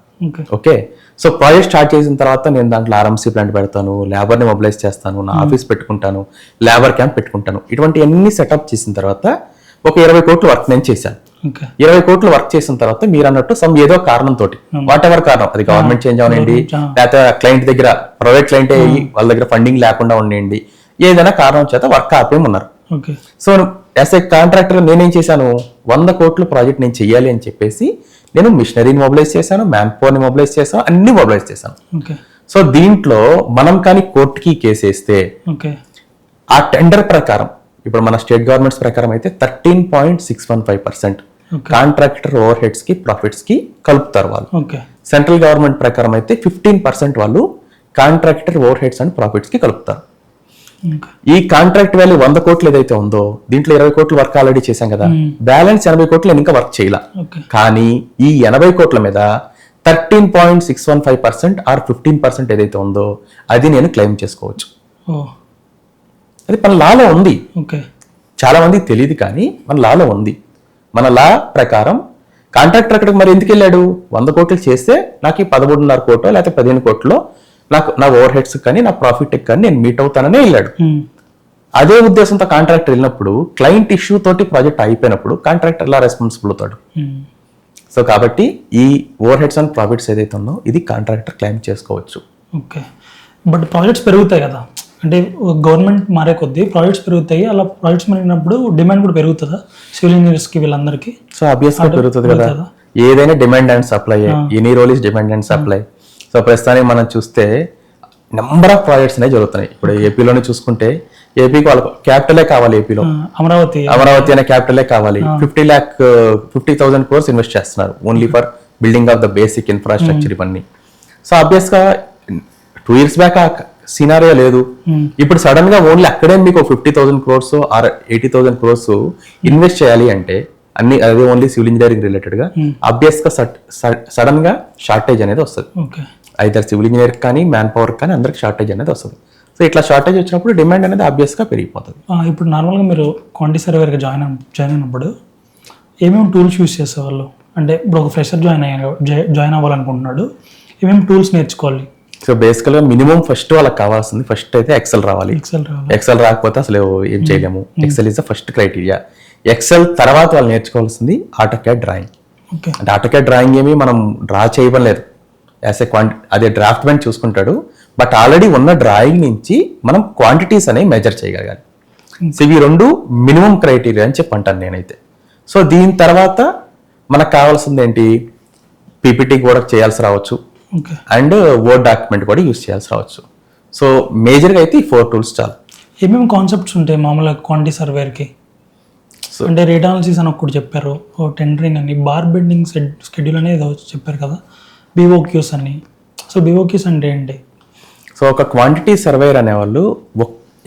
ఓకే. సో ప్రాజెక్ట్ స్టార్ట్ చేసిన తర్వాత నేను దాంట్లో ఆర్ఎంసీ ప్లాంట్ పెడతాను, లేబర్ని మొబిలైజ్ చేస్తాను, నా ఆఫీస్ పెట్టుకుంటాను, లేబర్ క్యాంప్ పెట్టుకుంటాను. ఇటువంటి అన్ని సెటప్ చేసిన తర్వాత ఒక 20 కోట్ల వర్క్ నేను చేశాను. 20 కోట్ల వర్క్ చేసిన తర్వాత మీరు అన్నట్టు ఏదో కారణంతో, వాట్ ఎవర్ కారణం, అది గవర్నమెంట్ చేంజ్ అవనండి, లేకపోతే క్లయింట్ దగ్గర ప్రైవేట్ క్లయింట్ అయ్యి వాళ్ళ దగ్గర ఫండింగ్ లేకుండా ఉండండి, ఏదైనా కారణం చేత వర్క్ ఆపేమన్నారు. సో యాజ్ ఏ కాంట్రాక్టర్ నేనేం చేశాను, 100 కోట్ల ప్రాజెక్ట్ నేను చెయ్యాలి అని చెప్పేసి నేను మిషనరీని మొబిలైజ్ చేశాను, మ్యాన్ పవర్ని మొబిలైజ్ చేశాను, అన్ని మొబిలైజ్ చేశాను. సో దీంట్లో మనం కానీ కోర్టుకి కేసు వేస్తే ఆ టెండర్ ప్రకారం, ఇప్పుడు మన స్టేట్ గవర్నమెంట్స్ ప్రకారం అయితే 13.615% కాంట్రాక్టర్ ఓవర్ హెడ్స్ కి ప్రాఫిట్స్ కి కలుపుతారు వాళ్ళు. సెంట్రల్ గవర్నమెంట్ ప్రకారం అయితే 15% వాళ్ళు contractor over heads and profits కి కలుపుతారు. ఈ కాంట్రాక్ట్ వాల్యూ 100 కోట్లు ఏదైతే ఉందో దీంట్లో 20 కోట్ల వర్క్ ఆల్రెడీ చేశాం కదా, బ్యాలెన్స్ 80 కోట్లు నేను ఇంకా వర్క్ చేయాల. కానీ ఈ 80 కోట్ల మీద 13.615% ఆర్ 15% ఏదైతే ఉందో అది నేను క్లెయిమ్ చేసుకోవచ్చు. అది మన లాలో ఉంది. చాలా మందికి తెలియదు కానీ మన లాలో ఉంది. మన లా ప్రకారం కాంట్రాక్టర్ అక్కడికి మరి ఎందుకు వెళ్ళాడు, 100 కోట్లు చేస్తే నాకు ఈ 13.5 కోట్లు లేకపోతే 15 కోట్లు నాకు నా ఓవర్ హెడ్స్ కానీ నా ప్రాఫిట్ కానీ నేను మీట్ అవుతాననే వెళ్ళాడు. అదే ఉద్దేశంతో కాంట్రాక్టర్ వెళ్ళినప్పుడు క్లయింట్ ఇష్యూ తోటి ప్రాజెక్ట్ అయిపోయినప్పుడు కాంట్రాక్టర్ లా రెస్పాన్సిబుల్ అవుతాడు. సో కాబట్టి ఈ ఓవర్ హెడ్స్ అండ్ ప్రాఫిట్స్ ఏదైతే ఉందో ఇది కాంట్రాక్టర్ క్లెయిమ్ చేసుకోవచ్చు. ఓకే. బట్ ప్రాజెక్ట్స్ పెరుగుతాయి కదా, అంటే గవర్నమెంట్ మారే కొద్దీ ప్రాజెక్ట్స్ పెరుగుతాయి, అలా ప్రాజెక్ట్స్ మారినప్పుడు డిమాండ్ కూడా పెరుగుతుందా సివిల్ ఇంజనీర్స్ కి వీళ్ళందరికీ? సో ఆబ్వియస్ గా పెరుగుతుంది కదా, ఏదైనా demand and supply, any role is demand and supply. So ప్రస్తుతానికి మనం చూస్తే నెంబర్ ఆఫ్ ప్రాజెక్ట్స్ అనేవి జరుగుతున్నాయి. ఇప్పుడు ఏపీలోనే చూసుకుంటే ఏపీకి వాళ్ళకి క్యాపిటలే కావాలి, ఏపీలో అమరావతి అనే క్యాపిటలే కావాలి. 50,000 crores ఇన్వెస్ట్ చేస్తున్నారు only for building of the basic infrastructure ఇవన్నీ. సో ఆబ్వియస్ గా 2 years బ్యాక్ ఆ సినారియో లేదు. ఇప్పుడు సడన్ గా ఓన్లీ అక్కడే మీకు 50,000 crores ఆర్ 80,000 crores ఇన్వెస్ట్ చేయాలి అంటే అన్ని అదే ఓన్లీ సివిల్ ఇంజనీరింగ్ రిలేటెడ్ గా ఆబ్వియస్ గా సడన్ గా షార్టేజ్ అనేది వస్తుంది. అయితే సివిల్ ఇంజనీర్ కానీ మ్యాన్ పవర్ కానీ అందరికి షార్టేజ్ అనేది వస్తుంది. సో ఇట్లా షార్టేజ్ వచ్చినప్పుడు డిమాండ్ అనేది ఆబ్వియస్ గా పెరిగిపోతుంది. ఇప్పుడు నార్మల్గా మీరు క్వాంటిటీ సర్వేగా జాయిన్ అయినప్పుడు ఏమేమి టూల్స్ యూస్ చేసేవాళ్ళు? అంటే ఇప్పుడు ఒక ఫ్రెషర్ జాయిన్ అవ్వాలనుకుంటున్నాడు, ఏమేమి టూల్స్ నేర్చుకోవాలి? సో బేసికల్ గా మినిమం ఫస్ట్ వాళ్ళకి కావాల్సింది ఫస్ట్ అయితే ఎక్సెల్ రావాలి. ఎక్సెల్ రాకపోతే అసలు ఏం చేయలేము. Excel is the first criteria. Excel తర్వాత వాళ్ళు నేర్చుకోవాల్సింది ఆటోక్యాడ్ డ్రాయింగ్. అంటే ఆటోక్యాడ్ డ్రాయింగ్ ఏమి మనం డ్రా చేయడం లేదు, యాజ్ ఏ అదే డ్రాఫ్ట్ మ్యాన్ చూసుకుంటాడు, బట్ ఆల్రెడీ ఉన్న డ్రాయింగ్ నుంచి మనం క్వాంటిటీస్ అనేవి మెజర్ చేయగలగాలి. సో ఇవి 2 మినిమం క్రైటీరియా అని చెప్పి అంటాను నేనైతే. సో దీని తర్వాత మనకు కావాల్సింది ఏంటి, పీపీటీ కూడా చేయాల్సి రావచ్చు అండ్ వర్డ్ డాక్యుమెంట్ కూడా యూస్ చేయాల్సి రావచ్చు. సో మేజర్గా అయితే ఈ 4 tools చాలు. ఏమేమి కాన్సెప్ట్స్ ఉంటాయి మామూలుగా క్వాంటిటీ సర్వేకి? అంటే రేట్ అనాలిసిస్ అని ఒకటి చెప్పారు, టెండరింగ్ అని, బార్ బెండింగ్ షెడ్యూల్ అనేది చెప్పారు కదా, బీఓక్యూస్ అని. సో బీఓక్యూస్ అంటే ఏంటి? సో ఒక క్వాంటిటీ సర్వేయర్ అనేవాళ్ళు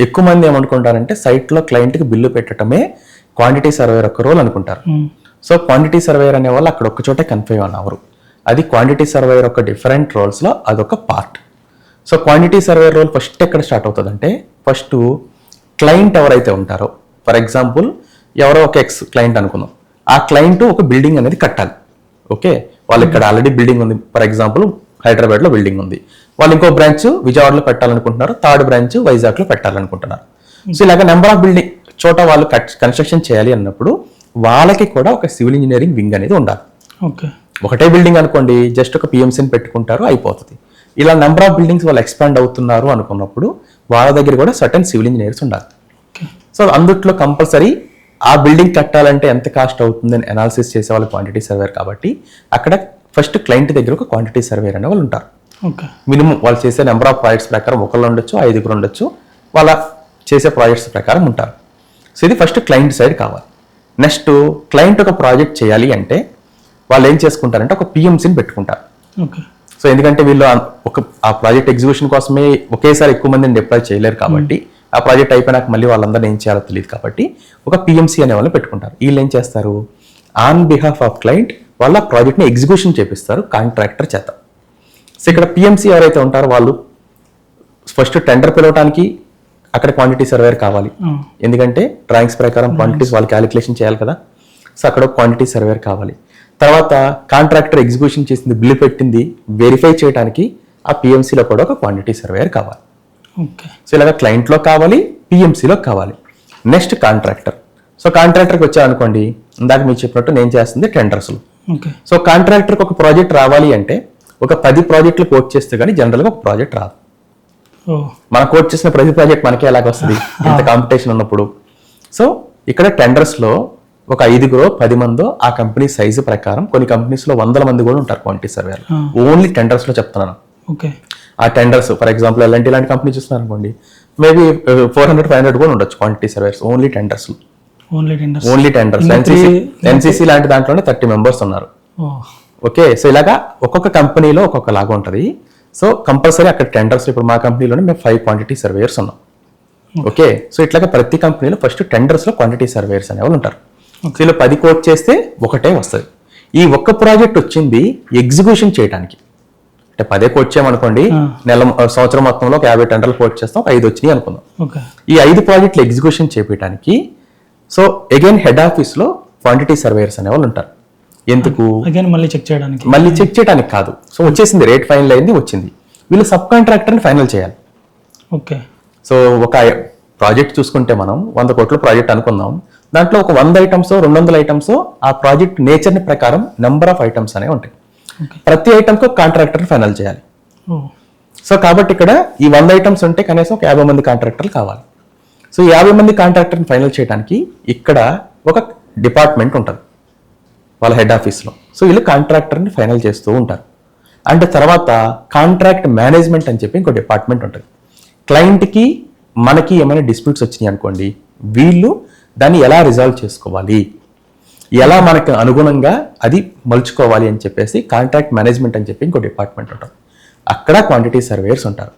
ఎక్కువ మంది ఏమనుకుంటారంటే సైట్లో క్లయింట్కి బిల్లు పెట్టడమే క్వాంటిటీ సర్వేయర్ ఒక రోల్ అనుకుంటారు. సో క్వాంటిటీ సర్వేయర్ అనేవాళ్ళు అక్కడ ఒక్క చోటే కన్ఫైవ్ అవ్వరు. అది క్వాంటిటీ సర్వేయర్ ఒక డిఫరెంట్ రోల్స్లో అదొక part. So quantity surveyor role first ఎక్కడ స్టార్ట్ అవుతుందంటే, ఫస్ట్ క్లయింట్ ఎవరైతే ఉంటారో, ఫర్ ఎగ్జాంపుల్ ఎవరో ఒక ఎక్స్ క్లయింట్ అనుకుందాం, ఆ క్లయింట్ ఒక బిల్డింగ్ అనేది కట్టాలి. ఓకే, వాళ్ళు ఇక్కడ ఆల్రెడీ బిల్డింగ్ ఉంది, ఫర్ ఎగ్జాంపుల్ హైదరాబాద్లో బిల్డింగ్ ఉంది, వాళ్ళు ఇంకో బ్రాంచ్ విజయవాడలో పెట్టాలనుకుంటున్నారు, 3rd బ్రాంచ్ వైజాగ్లో పెట్టాలనుకుంటున్నారు. సో ఇలాగ నెంబర్ ఆఫ్ బిల్డింగ్ చోట వాళ్ళు కన్స్ట్రక్షన్ చేయాలి అన్నప్పుడు వాళ్ళకి కూడా ఒక సివిల్ ఇంజనీరింగ్ వింగ్ అనేది ఉండాలి. ఒకటే బిల్డింగ్ అనుకోండి, జస్ట్ ఒక పిఎంసీని పెట్టుకుంటారు అయిపోతుంది. ఇలా నెంబర్ ఆఫ్ బిల్డింగ్స్ వాళ్ళు ఎక్స్పాండ్ అవుతున్నారు అనుకున్నప్పుడు వాళ్ళ దగ్గర కూడా సర్టన్ సివిల్ ఇంజనీర్స్ ఉండాలి. సో అందుట్లో కంపల్సరీ ఆ బిల్డింగ్ కట్టాలంటే ఎంత కాస్ట్ అవుతుందని అనాలిసిస్ చేసే వాళ్ళు క్వాంటిటీ సర్వేర్ కాబట్టి అక్కడ ఫస్ట్ క్లయింట్ దగ్గర ఒక క్వాంటిటీ సర్వేర్ అనే వాళ్ళు ఉంటారు. మినిమం వాళ్ళు చేసే నెంబర్ ఆఫ్ ప్రాజెక్ట్స్ ప్రకారం 1 ఉండొచ్చు, 5 ఉండొచ్చు, వాళ్ళ చేసే ప్రాజెక్ట్స్ ప్రకారం ఉంటారు. సో ఇది ఫస్ట్ క్లయింట్ సైడ్ కావాలి. నెక్స్ట్ క్లయింట్ ఒక ప్రాజెక్ట్ చేయాలి అంటే వాళ్ళు ఏం చేసుకుంటారంటే ఒక పిఎంసీని పెట్టుకుంటారు. సో ఎందుకంటే వీళ్ళు ఆ ప్రాజెక్ట్ ఎగ్జిక్యూషన్ కోసమే ఒకేసారి ఎక్కువ మందిని డిప్లాయ్ చేయలేరు కాబట్టి, ఆ ప్రాజెక్ట్ అయిపోయినాక మళ్ళీ వాళ్ళందరినీ ఏం చేయాలో తెలియదు కాబట్టి ఒక పిఎంసీ అనే వాళ్ళు పెట్టుకుంటారు. వీళ్ళు ఏం చేస్తారు, ఆన్ బిహాఫ్ ఆఫ్ క్లయింట్ వాళ్ళ ప్రాజెక్ట్ని ఎగ్జిక్యూషన్ చేపిస్తారు కాంట్రాక్టర్ చేత. సో ఇక్కడ పిఎంసీ ఎవరైతే ఉంటారో వాళ్ళు ఫస్ట్ టెండర్ పిలవడానికి అక్కడ క్వాంటిటీ సర్వేర్ కావాలి, ఎందుకంటే డ్రాయింగ్స్ ప్రకారం క్వాంటిటీస్ వాళ్ళు క్యాలిక్యులేషన్ చేయాలి కదా. సో అక్కడ క్వాంటిటీ సర్వేర్ కావాలి. తర్వాత కాంట్రాక్టర్ ఎగ్జిక్యూషన్ చేసింది, బిల్లు పెట్టింది వెరిఫై చేయడానికి ఆ పిఎంసీలో కూడా ఒక క్వాంటిటీ సర్వేర్ కావాలి. సో ఇలాగ క్లయింట్లో కావాలి, పిఎంసీలో కావాలి. Next contractor. సో కాంట్రాక్టర్కి వచ్చారనుకోండి, ఇందాక మీరు చెప్పినట్టు నేను చేస్తుంది టెండర్స్లో. సో కాంట్రాక్టర్కి ఒక ప్రాజెక్ట్ రావాలి అంటే ఒక 10 ప్రాజెక్టులు కోట్ చేస్తే కానీ జనరల్గా ఒక ప్రాజెక్ట్ రాదు. మనం కోట్ చేసిన ప్రతి ప్రాజెక్ట్ మనకే ఎలాగ వస్తుంది ఇంత కాంపిటీషన్ ఉన్నప్పుడు. సో ఇక్కడ టెండర్స్లో ఒక 5-10 మందో ఆ కంపెనీ సైజు ప్రకారం, కొన్ని కంపెనీస్లో 100 మంది కూడా ఉంటారు క్వాంటిటీ సర్వేర్. ఓన్లీ టెండర్స్లో చెప్తున్నాను. ఆ టెండర్స్ ఫర్ ఎగ్జాంపుల్ ఎలాంటి ఇలాంటి కంపెనీ చూస్తున్నారు అనుకోండి, మేబీ 400-500 కూడా ఉండొచ్చు క్వాంటిటీ సర్వేర్స్ ఓన్లీ టెండర్స్లో. Only tenders. ఎన్సీసీ లాంటి దాంట్లోనే 30 మెంబర్స్ ఉన్నారు. ఓకే, సో ఇలాగా ఒక్కొక్క కంపెనీలో ఒక్కొక్క లాగా ఉంటుంది. సో కంపల్సరీ అక్కడ టెండర్స్, ఇప్పుడు మా కంపెనీలోనే మేము 5 క్వాంటిటీ సర్వేయర్స్ ఉన్నాం. ఓకే, సో ఇట్లాగా ప్రతి కంపెనీలో ఫస్ట్ టెండర్స్లో క్వాంటిటీ సర్వేయర్స్ అనేవాళ్ళు ఉంటారు. సో ఇలా 10 కోట్ చేస్తే ఒకటే వస్తుంది. ఈ ఒక్క ప్రాజెక్ట్ వచ్చింది ఎగ్జిక్యూషన్ చేయడానికి. అంటే 10 కోట్ చేయమనుకోండి, సంవత్సరం మొత్తంలో ఒక 50 టెండర్లు కోట్ చేస్తాం, 5 వచ్చినాయి అనుకుందాం. ఈ 5 ప్రాజెక్టులు ఎగ్జిక్యూషన్ చేయడానికి సో అగైన్ హెడ్ ఆఫీస్లో క్వాంటిటీ సర్వేయర్స్ అనేవాళ్ళు ఉంటారు. ఎందుకు? మళ్ళీ చెక్ చేయడానికి కాదు. సో వచ్చేసింది, రేట్ ఫైనల్ అయింది, వచ్చింది, వీళ్ళు సబ్ కాంట్రాక్టర్ని ఫైనల్ చేయాలి. సో ఒక ప్రాజెక్ట్ చూసుకుంటే మనం 100 కోట్ల ప్రాజెక్ట్ అనుకుందాం, దాంట్లో ఒక 100 ఐటమ్స్ 200 ఐటమ్స్ ఆ ప్రాజెక్ట్ నేచర్ని ప్రకారం నెంబర్ ఆఫ్ ఐటమ్స్ అనేవి ఉంటాయి. ప్రతి ఐటమ్కి ఒక కాంట్రాక్టర్ ఫైనల్ చేయాలి. సో కాబట్టి ఇక్కడ ఈ 100 ఐటమ్స్ ఉంటే కనీసం ఒక 50 మంది కాంట్రాక్టర్లు కావాలి. సో 50 మంది కాంట్రాక్టర్ని ఫైనల్ చేయడానికి ఇక్కడ ఒక డిపార్ట్మెంట్ ఉంటుంది వాళ్ళ హెడ్ ఆఫీస్లో. సో వీళ్ళు కాంట్రాక్టర్ని ఫైనల్ చేస్తూ ఉంటారు. అండ్ తర్వాత కాంట్రాక్ట్ మేనేజ్మెంట్ అని చెప్పి ఇంకో డిపార్ట్మెంట్ ఉంటుంది. క్లయింట్కి మనకి ఏమైనా డిస్ప్యూట్స్ వచ్చినాయి అనుకోండి, వీళ్ళు దాన్ని ఎలా రిజాల్వ్ చేసుకోవాలి, ఎలా మనకు అనుగుణంగా అది మలుచుకోవాలి అని చెప్పేసి కాంట్రాక్ట్ మేనేజ్మెంట్ అని చెప్పి ఇంకో డిపార్ట్మెంట్ ఉంటుంది. అక్కడ క్వాంటిటీ సర్వేయర్స్ ఉంటారు.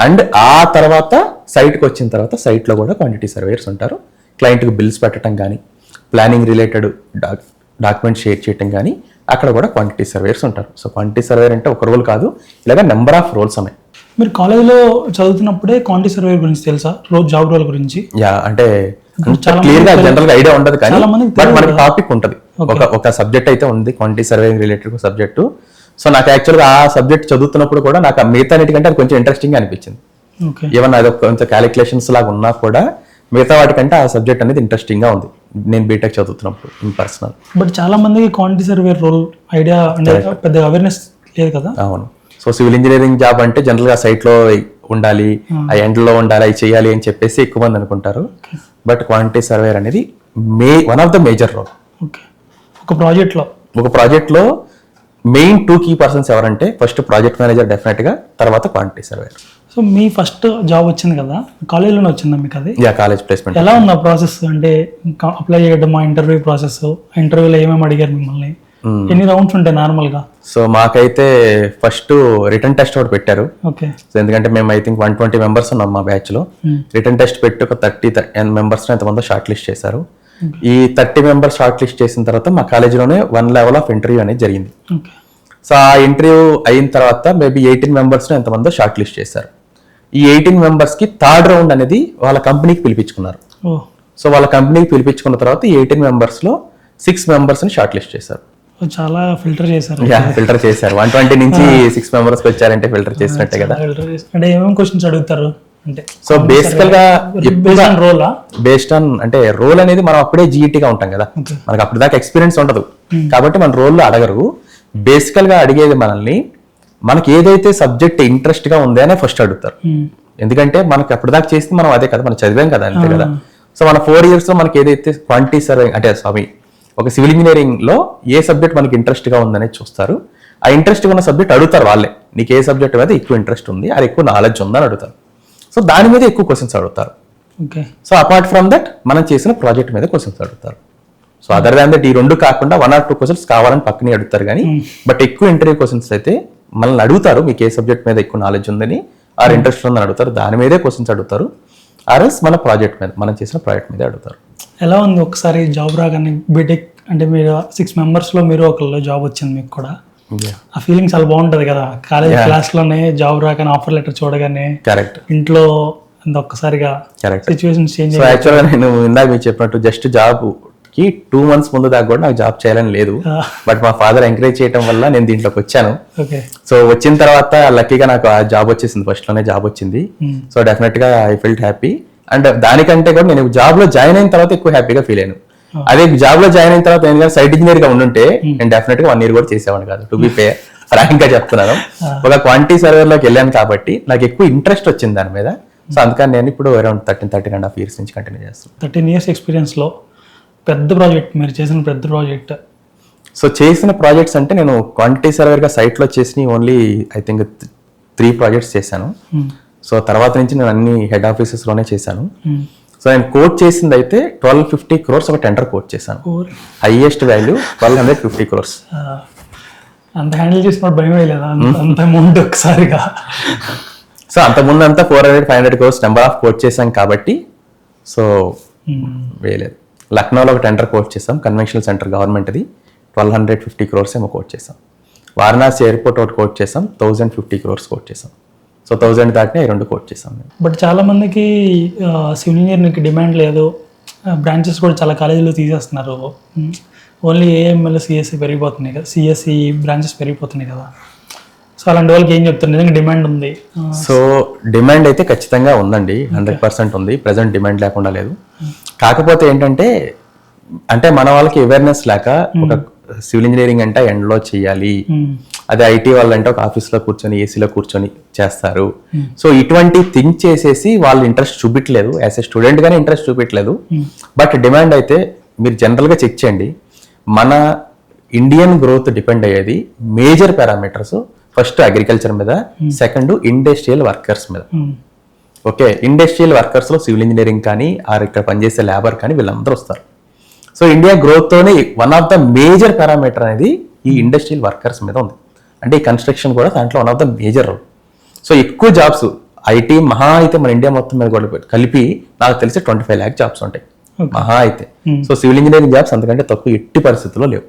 అండ్ ఆ తర్వాత సైట్కి వచ్చిన తర్వాత సైట్లో కూడా క్వాంటిటీ సర్వేయర్స్ ఉంటారు. క్లయింట్కి బిల్స్ పెట్టడం కానీ, ప్లానింగ్ రిలేటెడ్ డాక్యుమెంట్ షేర్ చేయడం కానీ అక్కడ కూడా క్వాంటిటీ సర్వేయర్స్ ఉంటారు. సో క్వాంటిటీ సర్వేయర్ అంటే ఒక రోల్ కాదు, ఇలాగ నెంబర్ ఆఫ్ రోల్స్ ఉన్నాయి. మీరు కాలేజ్లో చదువుతున్నప్పుడే క్వాంటిటీ సర్వేయర్ గురించి తెలుసా, జాబ్ రోల్ గురించి? యా, అంటే క్లియర్ గా జనరల్ గా ఐడియా ఉండదు, కానీ బట్ మనకి టాపిక్ ఉంటుంది. ఒక సబ్జెక్ట్ అయితే ఉంది quantity surveying related subject. So నాకు యాక్చువల్గా ఆ సబ్జెక్ట్ చదువుతున్నప్పుడు కూడా నాకు మిగతా అన్నిటికంటే అది కొంచెం ఇంట్రెస్టింగ్ అనిపించింది. ఏమన్నా అది కొంచెం క్యాలిక్యులేషన్స్ లాగా ఉన్నా కూడా మిగతా వాటికంటే ఆ సబ్జెక్ట్ అనేది ఇంట్రెస్టింగ్ గా ఉంది నేను బీటెక్ చదువుతున్నప్పుడు ఇన్ పర్సనల్. బట్ చాలా మందికి క్వాంటిటీ సర్వేయర్ రోల్ ఐడియా అంటే పెద్ద అవేర్నెస్ లేదు కదా. అవును. సో సివిల్ ఇంజనీరింగ్ జాబ్ అంటే జనరల్ గా సైట్ లో ఉండాలి, ఆ ఎండ్లో ఉండాలి, అవి చేయాలి అని చెప్పేసి ఎక్కువ మంది అనుకుంటారు. బట్ క్వాంటిటీ సర్వేయర్ అనేది one of the major role. ఒక ప్రాజెక్ట్ లో మెయిన్ 2 key పర్సన్స్ ఎవరంటే ఫస్ట్ ప్రాజెక్ట్ మేనేజర్ డెఫినెట్ గా, తర్వాత క్వాంటిటీ సర్వేయర్. సో మీ ఫస్ట్ జాబ్ వచ్చింది కదా, కాలేజ్లోనే వచ్చిందా మీకు అది? Yeah, college placement. ఎలా ఉంది ఆ ప్రాసెస్? అంటే అప్లై చేయడం, ఆ ఇంటర్వ్యూ ప్రాసెస్, ఇంటర్వ్యూలో ఏమేమి అడిగారు మిమ్మల్ని, ఎన్ని రౌండ్స్ ఉంటాయి నార్మల్ గా? సో మాకైతే ఫస్ట్ రిటర్న్ టెస్ట్ ఒకటి పెట్టారు. సో ఎందుకంటే మేము ఐ థింక్ 120 మెంబర్స్ ఉన్నాం మా బ్యాచ్ లో. రిటర్న్ టెస్ట్ పెట్టి ఒక 30 మెంబర్స్ ఎంతమంది షార్ట్ లిస్ట్ చేశారు. ఈ 30 మెంబర్స్ షార్ట్ లిస్ట్ చేసిన తర్వాత మా కాలేజీలోనే 1 లెవెల్ ఆఫ్ ఇంటర్వ్యూ అనేది జరిగింది. సో ఆ ఇంటర్వ్యూ అయిన తర్వాత మేబీ 18 మెంబర్స్ ఎంతమందో షార్ట్ లిస్ట్ చేశారు. ఈ 18 మెంబర్స్ కి 3rd రౌండ్ అనేది వాళ్ళ కంపెనీకి పిలిపించుకున్నారు. సో వాళ్ళ కంపెనీకి పిలిపించుకున్న తర్వాత ఈ 18 మెంబర్స్ లో 6 మెంబర్స్ ని షార్ట్ లిస్ట్ చేశారు. చాలా ఫిల్టర్ చేశారు. ఫిల్టర్ చేశారు. 120 నుంచి 6 మెంబర్స్ వచ్చారంటే ఫిల్టర్ చేసినట్టే కదా. అంటే ఏమేమి క్వశ్చన్స్ అడుగుతారు అంటే? సో బేసికల్ గా బేస్డ్ ఆన్ అంటే రోల్ అనేది మనం అప్పుడే జీఈటీగా ఉంటాం కదా, మనకు అప్పుడు దాకా ఎక్స్పీరియన్స్ ఉండదు కాబట్టి మన రోల్లో అడగరు. బేసికల్ గా అడిగేది మనల్ని మనకి ఏదైతే సబ్జెక్ట్ ఇంట్రెస్ట్ గా ఉందే అనే ఫస్ట్ అడుగుతారు. ఎందుకంటే మనకి అప్పటిదాకా చేస్తే మనం అదే కదా, మనం చదివాం కదా, అంతే కదా. సో మన 4 years లో మనకి ఏదైతే క్వాంటిటీ సర్వేయింగ్ అంటే ఒక సివిల్ ఇంజనీరింగ్ లో ఏ సబ్జెక్ట్ మనకి ఇంట్రెస్ట్ గా ఉందనేది చూస్తారు. ఆ ఇంట్రెస్ట్ ఉన్న సబ్జెక్ట్ అడుగుతారు వాళ్ళే, నీకు ఏ సబ్జెక్ట్ మీద ఎక్కువ ఇంట్రెస్ట్ ఉంది, అది ఎక్కువ నాలెడ్జ్ ఉందని అడుగుతారు. సో దాని మీద ఎక్కువ క్వశ్చన్స్ అడుగుతారు. సో అపార్ట్ ఫ్రమ్ దట్ మనం చేసిన ప్రాజెక్ట్ మీద క్వశ్చన్స్ అడుగుతారు. సో అదర్ దాన్ దట్ ఈ 2 కాకుండా 1 or 2 క్వశ్చన్స్ కావాలని పక్కనే అడుగుతారు. కానీ బట్ ఎక్కువ ఇంటర్వ్యూ క్వశ్చన్స్ అయితే మనల్ని అడుగుతారు, మీకు ఏ సబ్జెక్ట్ మీద ఎక్కువ నాలెడ్జ్ ఉందని ఆర్ ఇంట్రెస్ట్ ఉందని అడుగుతారు, దాని మీదే క్వశ్చన్స్ అడుగుతారు. ఆర్ఎస్ మన ప్రాజెక్ట్ మీద, మనం చేసిన ప్రాజెక్ట్ మీద అడుగుతారు. ఎలా ఉంది ఒకసారి జాబ్ రాగానే బీటెక్ అంటే మీరు 6 మెంబర్స్లో మీరు ఒకళ్ళు జాబ్ వచ్చింది మీకు కూడా, ఆ ఫీలింగ్ చాలా బాగుంటది కదా, కాలేజ్ క్లాస్ లోనే జాబ్ రాగానే ఆఫర్ లెటర్ చూడగానే కరెక్ట్ ఇంట్లో ఒక్కసారిగా కరెక్ట్. Situations change. సో యాక్చువల్గా నేను ఇందాక మీకు చెప్పినట్టు జస్ట్ జాబ్ కి 2 months ముందు దాకా కూడా నాకు జాబ్ చేయాలని లేదు, బట్ మా ఫాదర్ ఎంకరేజ్ చేయడం వల్ల నేను దీంట్లోకి వచ్చాను. సో వచ్చిన తర్వాత లక్కీగా నాకు ఆ జాబ్ వచ్చేసింది, ఫస్ట్ లోనే జాబ్ వచ్చింది. సో డెఫినెట్ గా ఐ ఫీల్ట్ హ్యాపీ. అండ్ దానికంటే కూడా నేను జాబ్ లో జాయిన్ అయిన తర్వాత ఎక్కువ హ్యాపీగా ఫీల్ అయ్యాను. అదే జాబ్ లో జాయిన్ అయిన తర్వాత నేను సైట్ ఇంజనీర్ గా ఉండుంటే నేను డెఫినెట్ గా 1 year కూడా చేసేవాడిని కాదు. టు బి ఫేర్, ఫ్రాంక్ గా చెప్తున్నాను. ఒక క్వాంటిటీ సర్వర్ లోకి వెళ్ళాను కాబట్టి నాకు ఎక్కువ ఇంట్రెస్ట్ వచ్చింది దాని మీద. సో అందుకని నేను ఇప్పుడు అరౌండ్ 13.5 years నుంచి కంటిన్యూ చేస్తాను. 13 years ఎక్స్పీరియన్స్ లో పెద్ద ప్రాజెక్ట్ మీరు చేసిన పెద్ద ప్రాజెక్ట్? సో చేసిన ప్రాజెక్ట్స్ అంటే నేను క్వాంటిటీ సర్వర్ గా సైట్ లో చేసిన ఓన్లీ ఐ థింక్ 3 projects చేశాను. సో తర్వాత నుంచి నేను అన్ని హెడ్ ఆఫీసెస్ లోనే చేశాను. సో నేను కోట్ చేసింది అయితే 1250 crores ఒక టెండర్ కోట్ చేశాను. Highest value 1250 crores. అంత హ్యాండిల్ చేసినప్పుడు భయం లేదా అంత అమౌంట్ ఒకసారిగా? సో అంతకుముందు అంతా 400-500 crores నెంబర్ ఆఫ్ కోట్ చేశాం కాబట్టి సో వేయలేదు. లక్నోలో ఒక టెండర్ కోట్ చేసాం, కన్వెన్షనల్ సెంటర్ గవర్నమెంట్ది, 1250 crores ఏమో కోట్ చేసాం. వారణాసి ఎయిర్పోర్ట్ ఒకటి కోట్ చేసాం, 1050 crores కోట్ చేసాం. సో 1000 దాటినే 2 కోట్ చేసాం. బట్ చాలా మందికి సివిల్ ఇంజనీరింగ్కి డిమాండ్ లేదు, బ్రాంచెస్ కూడా చాలా కాలేజీలో తీసేస్తున్నారు. ఓన్లీ ఏఎంఎల్ సిఎస్సి పెరిగిపోతున్నాయి కదా, సిఎస్సి బ్రాంచెస్ పెరిగిపోతున్నాయి కదా. సో అలాంటి వాళ్ళకి ఏం చెప్తారు? నిజంగా డిమాండ్ ఉంది. సో డిమాండ్ అయితే ఖచ్చితంగా ఉందండి, 100% ఉంది. ప్రజెంట్ డిమాండ్ లేకుండా లేదు. కాకపోతే ఏంటంటే అంటే మన వాళ్ళకి అవేర్నెస్ లేక ఒక సివిల్ ఇంజనీరింగ్ అంటే ఎండ్లో చేయాలి, అదే ఐటీ వాళ్ళంటే ఒక ఆఫీస్లో కూర్చొని ఏసీలో కూర్చొని చేస్తారు. సో ఇటువంటి థింక్ చేసేసి వాళ్ళు ఇంట్రెస్ట్ చూపించలేదు, యాజ్ ఏ స్టూడెంట్ గానే ఇంట్రెస్ట్ చూపించలేదు. బట్ డిమాండ్ అయితే మీరు జనరల్గా చెక్ చేయండి. మన ఇండియన్ గ్రోత్ డిపెండ్ అయ్యేది మేజర్ పారామీటర్స్. ఫస్ట్ అగ్రికల్చర్ మీద, సెకండ్ ఇండస్ట్రియల్ వర్కర్స్ మీద. ఓకే, ఇండస్ట్రియల్ వర్కర్స్ లో సివిల్ ఇంజనీరింగ్ కానీ ఆర్ ఇక్కడ పనిచేసే లేబర్ కానీ వీళ్ళందరూ వస్తారు. సో ఇండియా గ్రోత్ తోనే one of the major parameter అనేది ఈ ఇండస్ట్రియల్ వర్కర్స్ మీద ఉంది. అంటే ఈ కన్స్ట్రక్షన్ కూడా దాంట్లో one of the major role. So ఎక్కువ జాబ్స్ ఐటీ మహా అయితే మన ఇండియా మొత్తం మీద కూడా కలిపి నాకు తెలిసి 25 lakh జాబ్స్ ఉంటాయి మహా అయితే. సో సివిల్ ఇంజనీరింగ్ జాబ్స్ అంతకంటే తక్కువ ఎట్టి పరిస్థితుల్లో లేవు,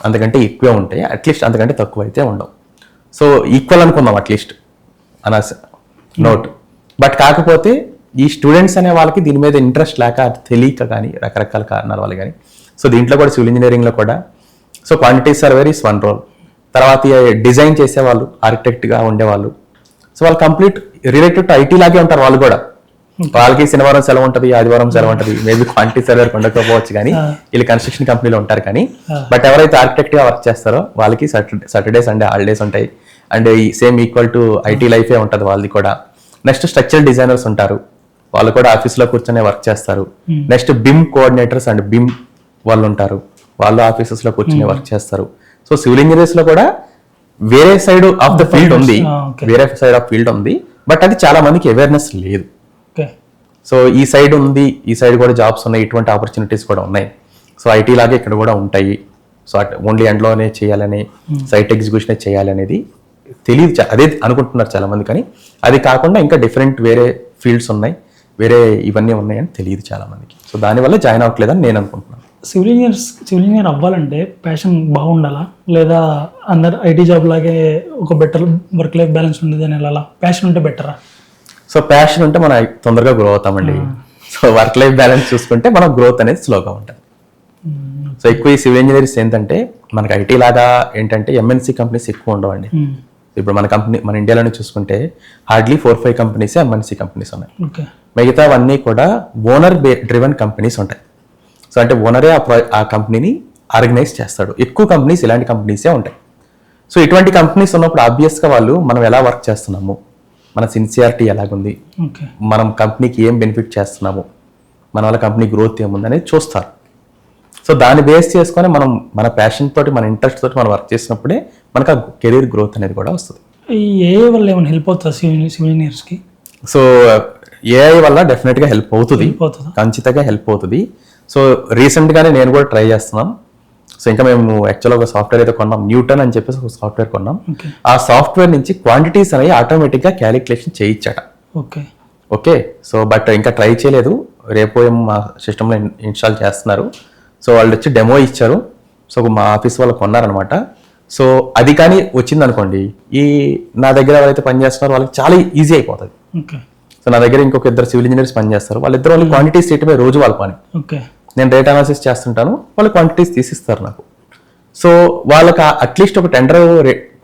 అంతకంటే ఎక్కువే ఉంటాయి. అట్లీస్ట్ అంతకంటే తక్కువ అయితే ఉండవు. సో ఈక్వల్ అనుకుందాం అట్లీస్ట్ అనస్ నోట్. బట్ కాకపోతే ఈ స్టూడెంట్స్ అనే వాళ్ళకి దీని మీద ఇంట్రెస్ట్ లేక తెలియక కానీ రకరకాల కారణాల వల్ల కానీ. సో దీంట్లో కూడా సివిల్ ఇంజనీరింగ్లో కూడా so quantity surveyor is 1 role. తర్వాత డిజైన్ చేసేవాళ్ళు, ఆర్కిటెక్ట్గా ఉండేవాళ్ళు, సో వాళ్ళు కంప్లీట్ రిలేటెడ్ టు ఐటీ లాగే ఉంటారు. వాళ్ళు కూడా వాళ్ళకి శనివారం సెలవు ఉంటుంది, ఆదివారం సెలవు ఉంటుంది. మేబీ క్వాంటిటీ సర్వేర్ ఉండకపోవచ్చు కానీ వీళ్ళు కన్స్ట్రక్షన్ కంపెనీలో ఉంటారు. కానీ బట్ ఎవరైతే ఆర్కిటెక్ట్ గా వర్క్ చేస్తారో వాళ్ళకి సాటర్డే సండే హాలిడేస్ ఉంటాయి. And same equal to IT లైఫే ఉంటుంది వాళ్ళది కూడా. నెక్స్ట్ స్ట్రక్చరల్ డిజైనర్స్ ఉంటారు, వాళ్ళు కూడా ఆఫీస్లో కూర్చొని వర్క్ చేస్తారు. నెక్స్ట్ బిమ్ కోఆర్డినేటర్స్ అండ్ బిమ్ వాళ్ళు ఉంటారు, వాళ్ళు ఆఫీసెస్ లో కూర్చొని వర్క్ చేస్తారు. సో సివిల్ ఇంజనీర్స్ లో కూడా వేరే సైడ్ ఆఫ్ ద ఫీల్డ్ ఉంది, వేరే సైడ్ ఆఫ్ ఫీల్డ్ ఉంది. బట్ అది చాలా మందికి అవేర్నెస్ లేదు. సో ఈ సైడ్ ఉంది, ఈ సైడ్ కూడా జాబ్స్ ఉన్నాయి, ఇటువంటి ఆపర్చునిటీస్ కూడా ఉన్నాయి. సో ఐటీ లాగే ఇక్కడ కూడా ఉంటాయి. సో ఓన్లీ ఎండ్లోనే చేయాలని, సైట్ ఎగ్జిక్యూషన్ చేయాలనేది తెలియదు, అదే అనుకుంటున్నారు చాలా మంది. కానీ అది కాకుండా ఇంకా డిఫరెంట్ వేరే ఫీల్డ్స్ ఉన్నాయి, వేరే ఇవన్నీ ఉన్నాయని తెలియదు చాలా మందికి. సో దానివల్ల జాయిన్ అవ్వట్లేదని నేను అనుకుంటున్నాను. సివిల్ ఇంజనీర్ అవ్వాలంటే ప్యాషన్ బాగుండాలా, లేదా అందరు ఐటీ జాబ్ లాగే ఒక బెటర్ వర్క్ లైఫ్ బ్యాలెన్స్ ఉండేది అని వెళ్ళాలా? ప్యాషన్ ఉంటే బెటరా? సో ప్యాషన్ ఉంటే మనం తొందరగా గ్రో అవుతామండి. సో వర్క్ లైఫ్ బ్యాలెన్స్ చూసుకుంటే మనం గ్రోత్ అనేది స్లోగా ఉంటుంది. సో ఎక్కువ ఈ సివిల్ ఇంజనీర్స్ ఏంటంటే మనకి ఐటీ లాగా ఏంటంటే ఎంఎన్సీ కంపెనీస్ ఎక్కువ ఉండవండి. ఇప్పుడు మన ఇండియాలోనే చూసుకుంటే హార్డ్లీ 4-5 కంపెనీసే ఎంఎన్సీ కంపెనీస్ ఉన్నాయి. మిగతావన్నీ కూడా ఓనర్ డ్రివెన్ కంపెనీస్ ఉంటాయి. సో అంటే ఓనరే ఆ కంపెనీని ఆర్గనైజ్ చేస్తాడు. ఎక్కువ కంపెనీస్ ఇలాంటి కంపెనీసే ఉంటాయి. సో ఇటువంటి కంపెనీస్ ఉన్నప్పుడు ఆబ్వియస్గా వాళ్ళు మనం ఎలా వర్క్ చేస్తున్నాము, మన సిన్సియారిటీ ఎలాగుంది, మనం కంపెనీకి ఏం బెనిఫిట్ చేస్తున్నాము, మన వల్ల కంపెనీ గ్రోత్ ఏముంది అనేది చూస్తారు. సో దాన్ని బేస్ చేసుకొని మనం మన ప్యాషన్ తోటి, మన ఇంట్రెస్ట్ తోటి మనం వర్క్ చేసినప్పుడే మనకు ఆ కెరీర్ గ్రోత్ అనేది కూడా వస్తుంది. ఈ ఏఐ వల్ల ఏమైనా హెల్ప్ అవుతుంది సివిల్ ఇంజనీర్స్కి? సో ఏఐ వల్ల డెఫినెట్గా హెల్ప్ అవుతుంది, ఖచ్చితంగా హెల్ప్ అవుతుంది. సో రీసెంట్గానే నేను కూడా ట్రై చేస్తున్నాం. సో ఇంకా మేము యాక్చువల్గా ఒక సాఫ్ట్వేర్ అయితే కొన్నాం, న్యూటన్ అని చెప్పేసి ఒక సాఫ్ట్వేర్ కొన్నాం. ఆ సాఫ్ట్వేర్ నుంచి క్వాంటిటీస్ అనేవి ఆటోమేటిక్గా క్యాలిక్యులేషన్ చేయించాట. ఓకే, సో బట్ ఇంకా ట్రై చేయలేదు, రేపు మా సిస్టంలో ఇన్స్టాల్ చేస్తున్నారు. సో వాళ్ళు వచ్చి డెమో ఇచ్చారు. సో మా ఆఫీస్ వాళ్ళు కొన్నారనమాట. సో అది కానీ వచ్చింది అనుకోండి, ఈ నా దగ్గర ఎవరైతే పనిచేస్తున్నారో వాళ్ళకి చాలా ఈజీ అయిపోతుంది. ఓకే. సో నా దగ్గర ఇంకొక ఇద్దరు సివిల్ ఇంజనీర్స్ పనిచేస్తారు, వాళ్ళిద్దరు వాళ్ళు క్వాంటిటీస్ చేయటమే రోజు వాళ్ళ పని. ఓకే. నేను రేట్ అనాలిసిస్ చేస్తుంటాను, వాళ్ళు క్వాంటిటీస్ తీసిస్తారు నాకు. సో వాళ్ళకి అట్లీస్ట్ ఒక టెండర్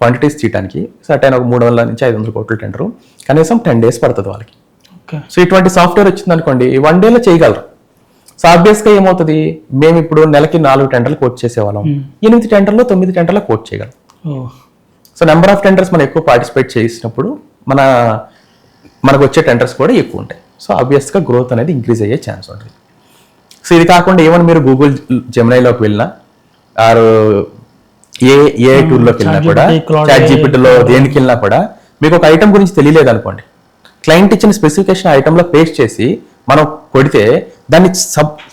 క్వాంటిటీస్ తీయడానికి సర్టైన్ ఒక 300 నుంచి 500 కోట్ల టెండర్ కనీసం 10 days పడుతుంది వాళ్ళకి. ఓకే. సో ఇటువంటి సాఫ్ట్వేర్ వచ్చింది అనుకోండి, 1 day చేయగలరు. సో ఆబ్వియస్గా ఏమవుతుంది, మేము ఇప్పుడు నెలకి 4 టెండర్లు కోట్ చేసేవాళ్ళం, 8 టెండర్లు 9 టెండర్లు కోట్ చేయగలం. సో నెంబర్ ఆఫ్ టెండర్స్ మనం ఎక్కువ పార్టిసిపేట్ చేసినప్పుడు మనకు వచ్చే టెండర్స్ కూడా ఎక్కువ ఉంటాయి. సో ఆబ్వియస్గా గ్రోత్ అనేది ఇంక్రీజ్ అయ్యే ఛాన్స్ ఉంటుంది. సో ఇది కాకుండా ఏమైనా మీరు గూగుల్ జెమినైలోకి వెళ్ళినా ఆరు ఏ టూల్లోకి వెళ్ళినా కూడా, చాట్ జీపీటీలో దేనికి వెళ్ళినా కూడా మీకు ఒక ఐటమ్ గురించి తెలియలేదు అనుకోండి, క్లయింట్ ఇచ్చిన స్పెసిఫికేషన్ ఐటమ్లో పేస్ట్ చేసి మనం కొడితే దాన్ని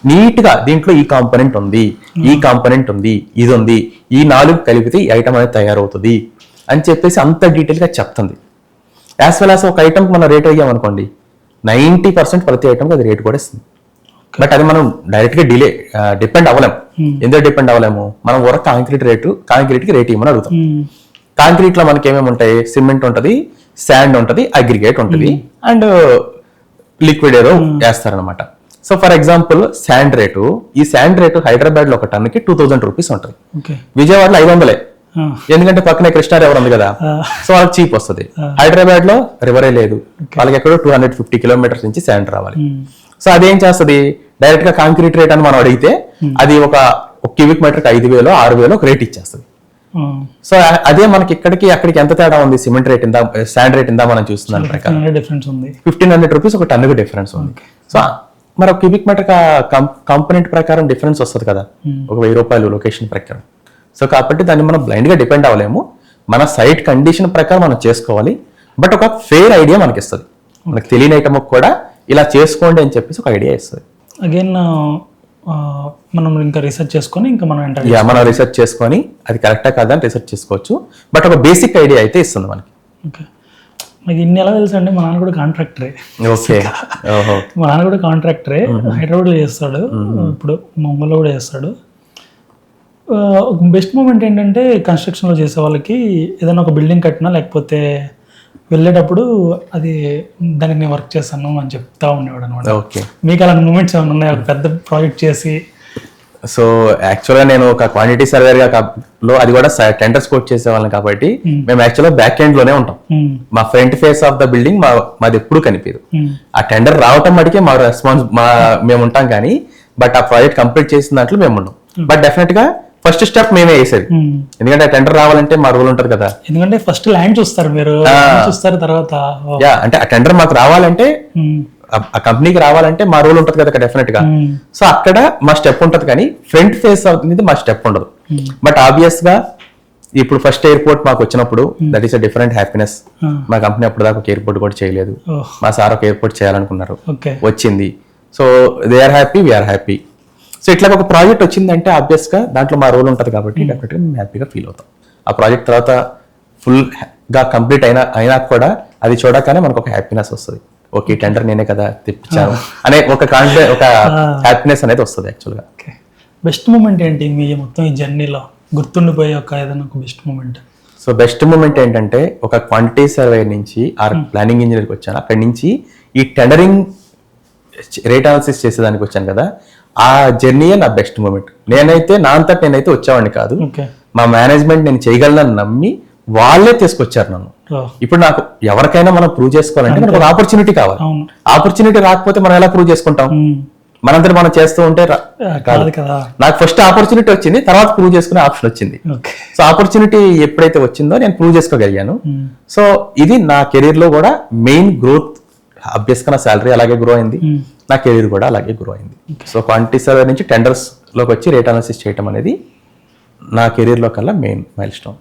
నీట్గా దీంట్లో ఈ కాంపోనెంట్ ఉంది, ఈ కాంపోనెంట్ ఉంది, ఇది ఉంది, ఈ 4 కలిపితే ఈ ఐటమ్ అనేది తయారవుతుంది అని చెప్పేసి అంత డీటెయిల్గా చెప్తుంది. యాజ్ వెల్ యాజ్ ఒక ఐటమ్కి మనం రేట్ అయ్యామనుకోండి, 90% ప్రతి ఐటమ్కి అది రేట్ కూడా ఇస్తుంది. బట్ అది మనం డైరెక్ట్గా డిపెండ్ అవ్వలేము. ఎందుకు డిపెండ్ అవ్వలేము, మనం ఊర కాంక్రీట్కి రేట్ ఇవ్వమని అడుగుతాం. కాంక్రీట్లో మనకి ఏమేమి ఉంటాయి, సిమెంట్ ఉంటుంది, శాండ్ ఉంటుంది, అగ్రిగేట్ ఉంటుంది, అండ్ లిక్విడ్ ఏదో వేస్తారనమాట. సో ఫర్ ఎగ్జాంపుల్ ఈ శాండ్ రేటు హైదరాబాద్ లో ఒక టన్నుకి 2000 రూపీస్ ఉంటుంది, విజయవాడలో 500. ఎందుకంటే పక్కనే కృష్ణా రివర్ ఉంది కదా, సో వాళ్ళకి చీప్ వస్తుంది. హైదరాబాద్ లో రివరే లేదు, వాళ్ళకి ఎక్కడో 250 కిలోమీటర్స్ నుంచి శాండ్ రావాలి. సో అదేం చేస్తుంది, డైరెక్ట్ గా కాంక్రీట్ రేట్ అని మనం అడిగితే అది ఒక క్యూబిక్ మీటర్కి 5000 6000 ఒక రేట్ ఇచ్చేస్తుంది. సో అదే మనకి ఇక్కడికి అక్కడికి ఎంత తేడా ఉంది, సిమెంట్ రేట్ ఇందా శాండ్ రేట్ ఇందా మనం చూస్తున్నాం ప్రకారం 1500 రూపీస్ ఒక టన్నుకి డిఫరెన్స్ ఉంది. సో మరి ఒక క్యూబిక్ మీటర్ కాంపోనెంట్ ప్రకారం డిఫరెన్స్ వస్తుంది కదా, ఒక 1000 రూపాయలు లొకేషన్ ప్రకారం. సో కాబట్టి దాన్ని మనం బ్లైండ్ గా డిపెండ్ అవ్వలేము, మన సైట్ కండిషన్ ప్రకారం మనం చేసుకోవాలి. బట్ ఒక ఫెయిర్ ఐడియా మనకి ఇస్తుంది, మనకు తెలియని ఐటమ్ కూడా ఇలా చేసుకోండి అని చెప్పేసి ఒక ఐడియా ఇస్తుంది. అగైన్ మనం ఇంకా రీసెర్చ్ చేసుకొని మనం రీసెర్చ్ చేసుకొని అది కరెక్టా కాదా అని రీసెర్చ్ చేసుకోవచ్చు. బట్ ఒక బేసిక్ ఐడియా అయితే ఇస్తుంది మనకి. ఓకే. నాకు ఇన్ని ఎలా తెలుసు అండి, మా నాన్న కూడా కాంట్రాక్టరే. ఓకే. మా నాన్న కూడా కాంట్రాక్టరే, హైదరాబాద్లో చేస్తాడు, ఇప్పుడు మంగళలో కూడా చేస్తాడు. బెస్ట్ మూమెంట్ ఏంటంటే కన్స్ట్రక్షన్లో చేసే వాళ్ళకి ఏదైనా ఒక బిల్డింగ్ కట్టినా లేకపోతే వెళ్ళేటప్పుడు అది దానికి నేను వర్క్ చేస్తాను అని చెప్తా ఉండేవాడు అనమాట. ఓకే. మీకు అలాంటి మూమెంట్స్ ఏమైనా ఉన్నాయి, ఒక పెద్ద ప్రాజెక్ట్ చేసి? సో యాక్చువల్గా నేను ఒక క్వాంటిటీ సర్వేగా లో అది కూడా టెండర్స్ కోట్ చేసేవాళ్ళం కాబట్టి మేము యాక్చువల్గా బ్యాక్ ఎండ్ లోనే ఉంటాం. మా front face of the building మాది ఎప్పుడు కనిపించదు. ఆ టెండర్ రావటం మటుకే మా రెస్పాన్స్ మేము ఉంటాం కానీ, బట్ ఆ ప్రాజెక్ట్ కంప్లీట్ చేసిన దాంట్లో మేము ఉన్నాం. బట్ డెఫినెట్ గా ఫస్ట్ స్టెప్ మేమే వేసేది, ఎందుకంటే ఆ టెండర్ రావాలంటే మా రోల్ ఉంటది కదా. ఎందుకంటే ఫస్ట్ ల్యాండ్ చూస్తారు మీరు, చూస్తారు తర్వాత అంటే ఆ టెండర్ మాకు రావాలంటే, ఆ కంపెనీకి రావాలంటే మా రోల్ ఉంటది కదా డెఫినెట్ గా. సో అక్కడ మా స్టెప్ ఉంటది కానీ ఫ్రంట్ ఫేస్ అనేది మా స్టెప్ ఉండదు. బట్ ఆబ్వియస్ గా ఇప్పుడు ఫస్ట్ ఎయిర్పోర్ట్ మాకు వచ్చినప్పుడు that is a different happiness. మా కంపెనీ అప్పుడు దాకా ఒక ఎయిర్పోర్ట్ కూడా చేయలేదు, మా సార్ ఒక ఎయిర్పోర్ట్ చేయాలనుకున్నారు, వచ్చింది. So they are happy, we're happy. So ఇట్లా ఒక ప్రాజెక్ట్ వచ్చిందంటే ఆబ్వియస్ గా దాంట్లో మా రోల్ ఉంటుంది కాబట్టి డెఫినెట్ గా మేము హ్యాపీగా ఫీల్ అవుతాం. ఆ ప్రాజెక్ట్ తర్వాత ఫుల్ గా కంప్లీట్ అయినా కూడా అది చూడగానే మనకు ఒక హ్యాపీనెస్ వస్తుంది. ఓకే, టెండర్ నేనే కదా తెప్పించాను అనే ఒక కాన్ఫిడెన్స్, ఒక హ్యాపీనెస్ అనేది వస్తుంది యాక్చువల్గా. బెస్ట్ మూమెంట్ ఏంటి మీ మొత్తం ఈ జర్నీలో గుర్తుండిపోయే ఏదైనా ఒక best moment? So best moment ఏంటంటే ఒక క్వాంటిటీ సర్వే నుంచి ప్లానింగ్ ఇంజనీర్కి వచ్చాను, అక్కడి నుంచి ఈ టెండరింగ్ రేట్ అనాలిసిస్ చేసేదానికి వచ్చాను కదా, ఆ జర్నీయే నా బెస్ట్ మూమెంట్. నేనైతే నా అంతటి నేనైతే వచ్చేవాడిని కాదు, మా మేనేజ్మెంట్ నేను చేయగలనని నమ్మి వాళ్ళే తీసుకొచ్చారు నన్ను. ఇప్పుడు నాకు ఎవరికైనా మనం ప్రూవ్ చేసుకోవాలంటే మనకు ఒక ఆపర్చునిటీ కావాలి. ఆపర్చునిటీ రాకపోతే మనం ఎలా ప్రూవ్ చేసుకుంటాం? మనంతా మనం చేస్తూ ఉంటే కాదు కదా. నాకు ఫస్ట్ ఆపర్చునిటీ వచ్చింది, తర్వాత ప్రూవ్ చేసుకునే ఆప్షన్ వచ్చింది. సో ఆపర్చునిటీ ఎప్పుడైతే వచ్చిందో నేను ప్రూవ్ చేసుకోగలిగాను. సో ఇది నా కెరీర్ లో కూడా మెయిన్ గ్రోత్. అబ్వియస్గా నా శాలరీ అలాగే గ్రో అయింది, నా కెరీర్ కూడా అలాగే గ్రో అయింది. సో క్వాంటిటీ సర్వే నుంచి టెండర్స్ లోకి వచ్చి రేట్ అనాలిసిస్ చేయడం అనేది నా కెరీర్ లో కల్లా మెయిన్ మైల్ స్టోన్.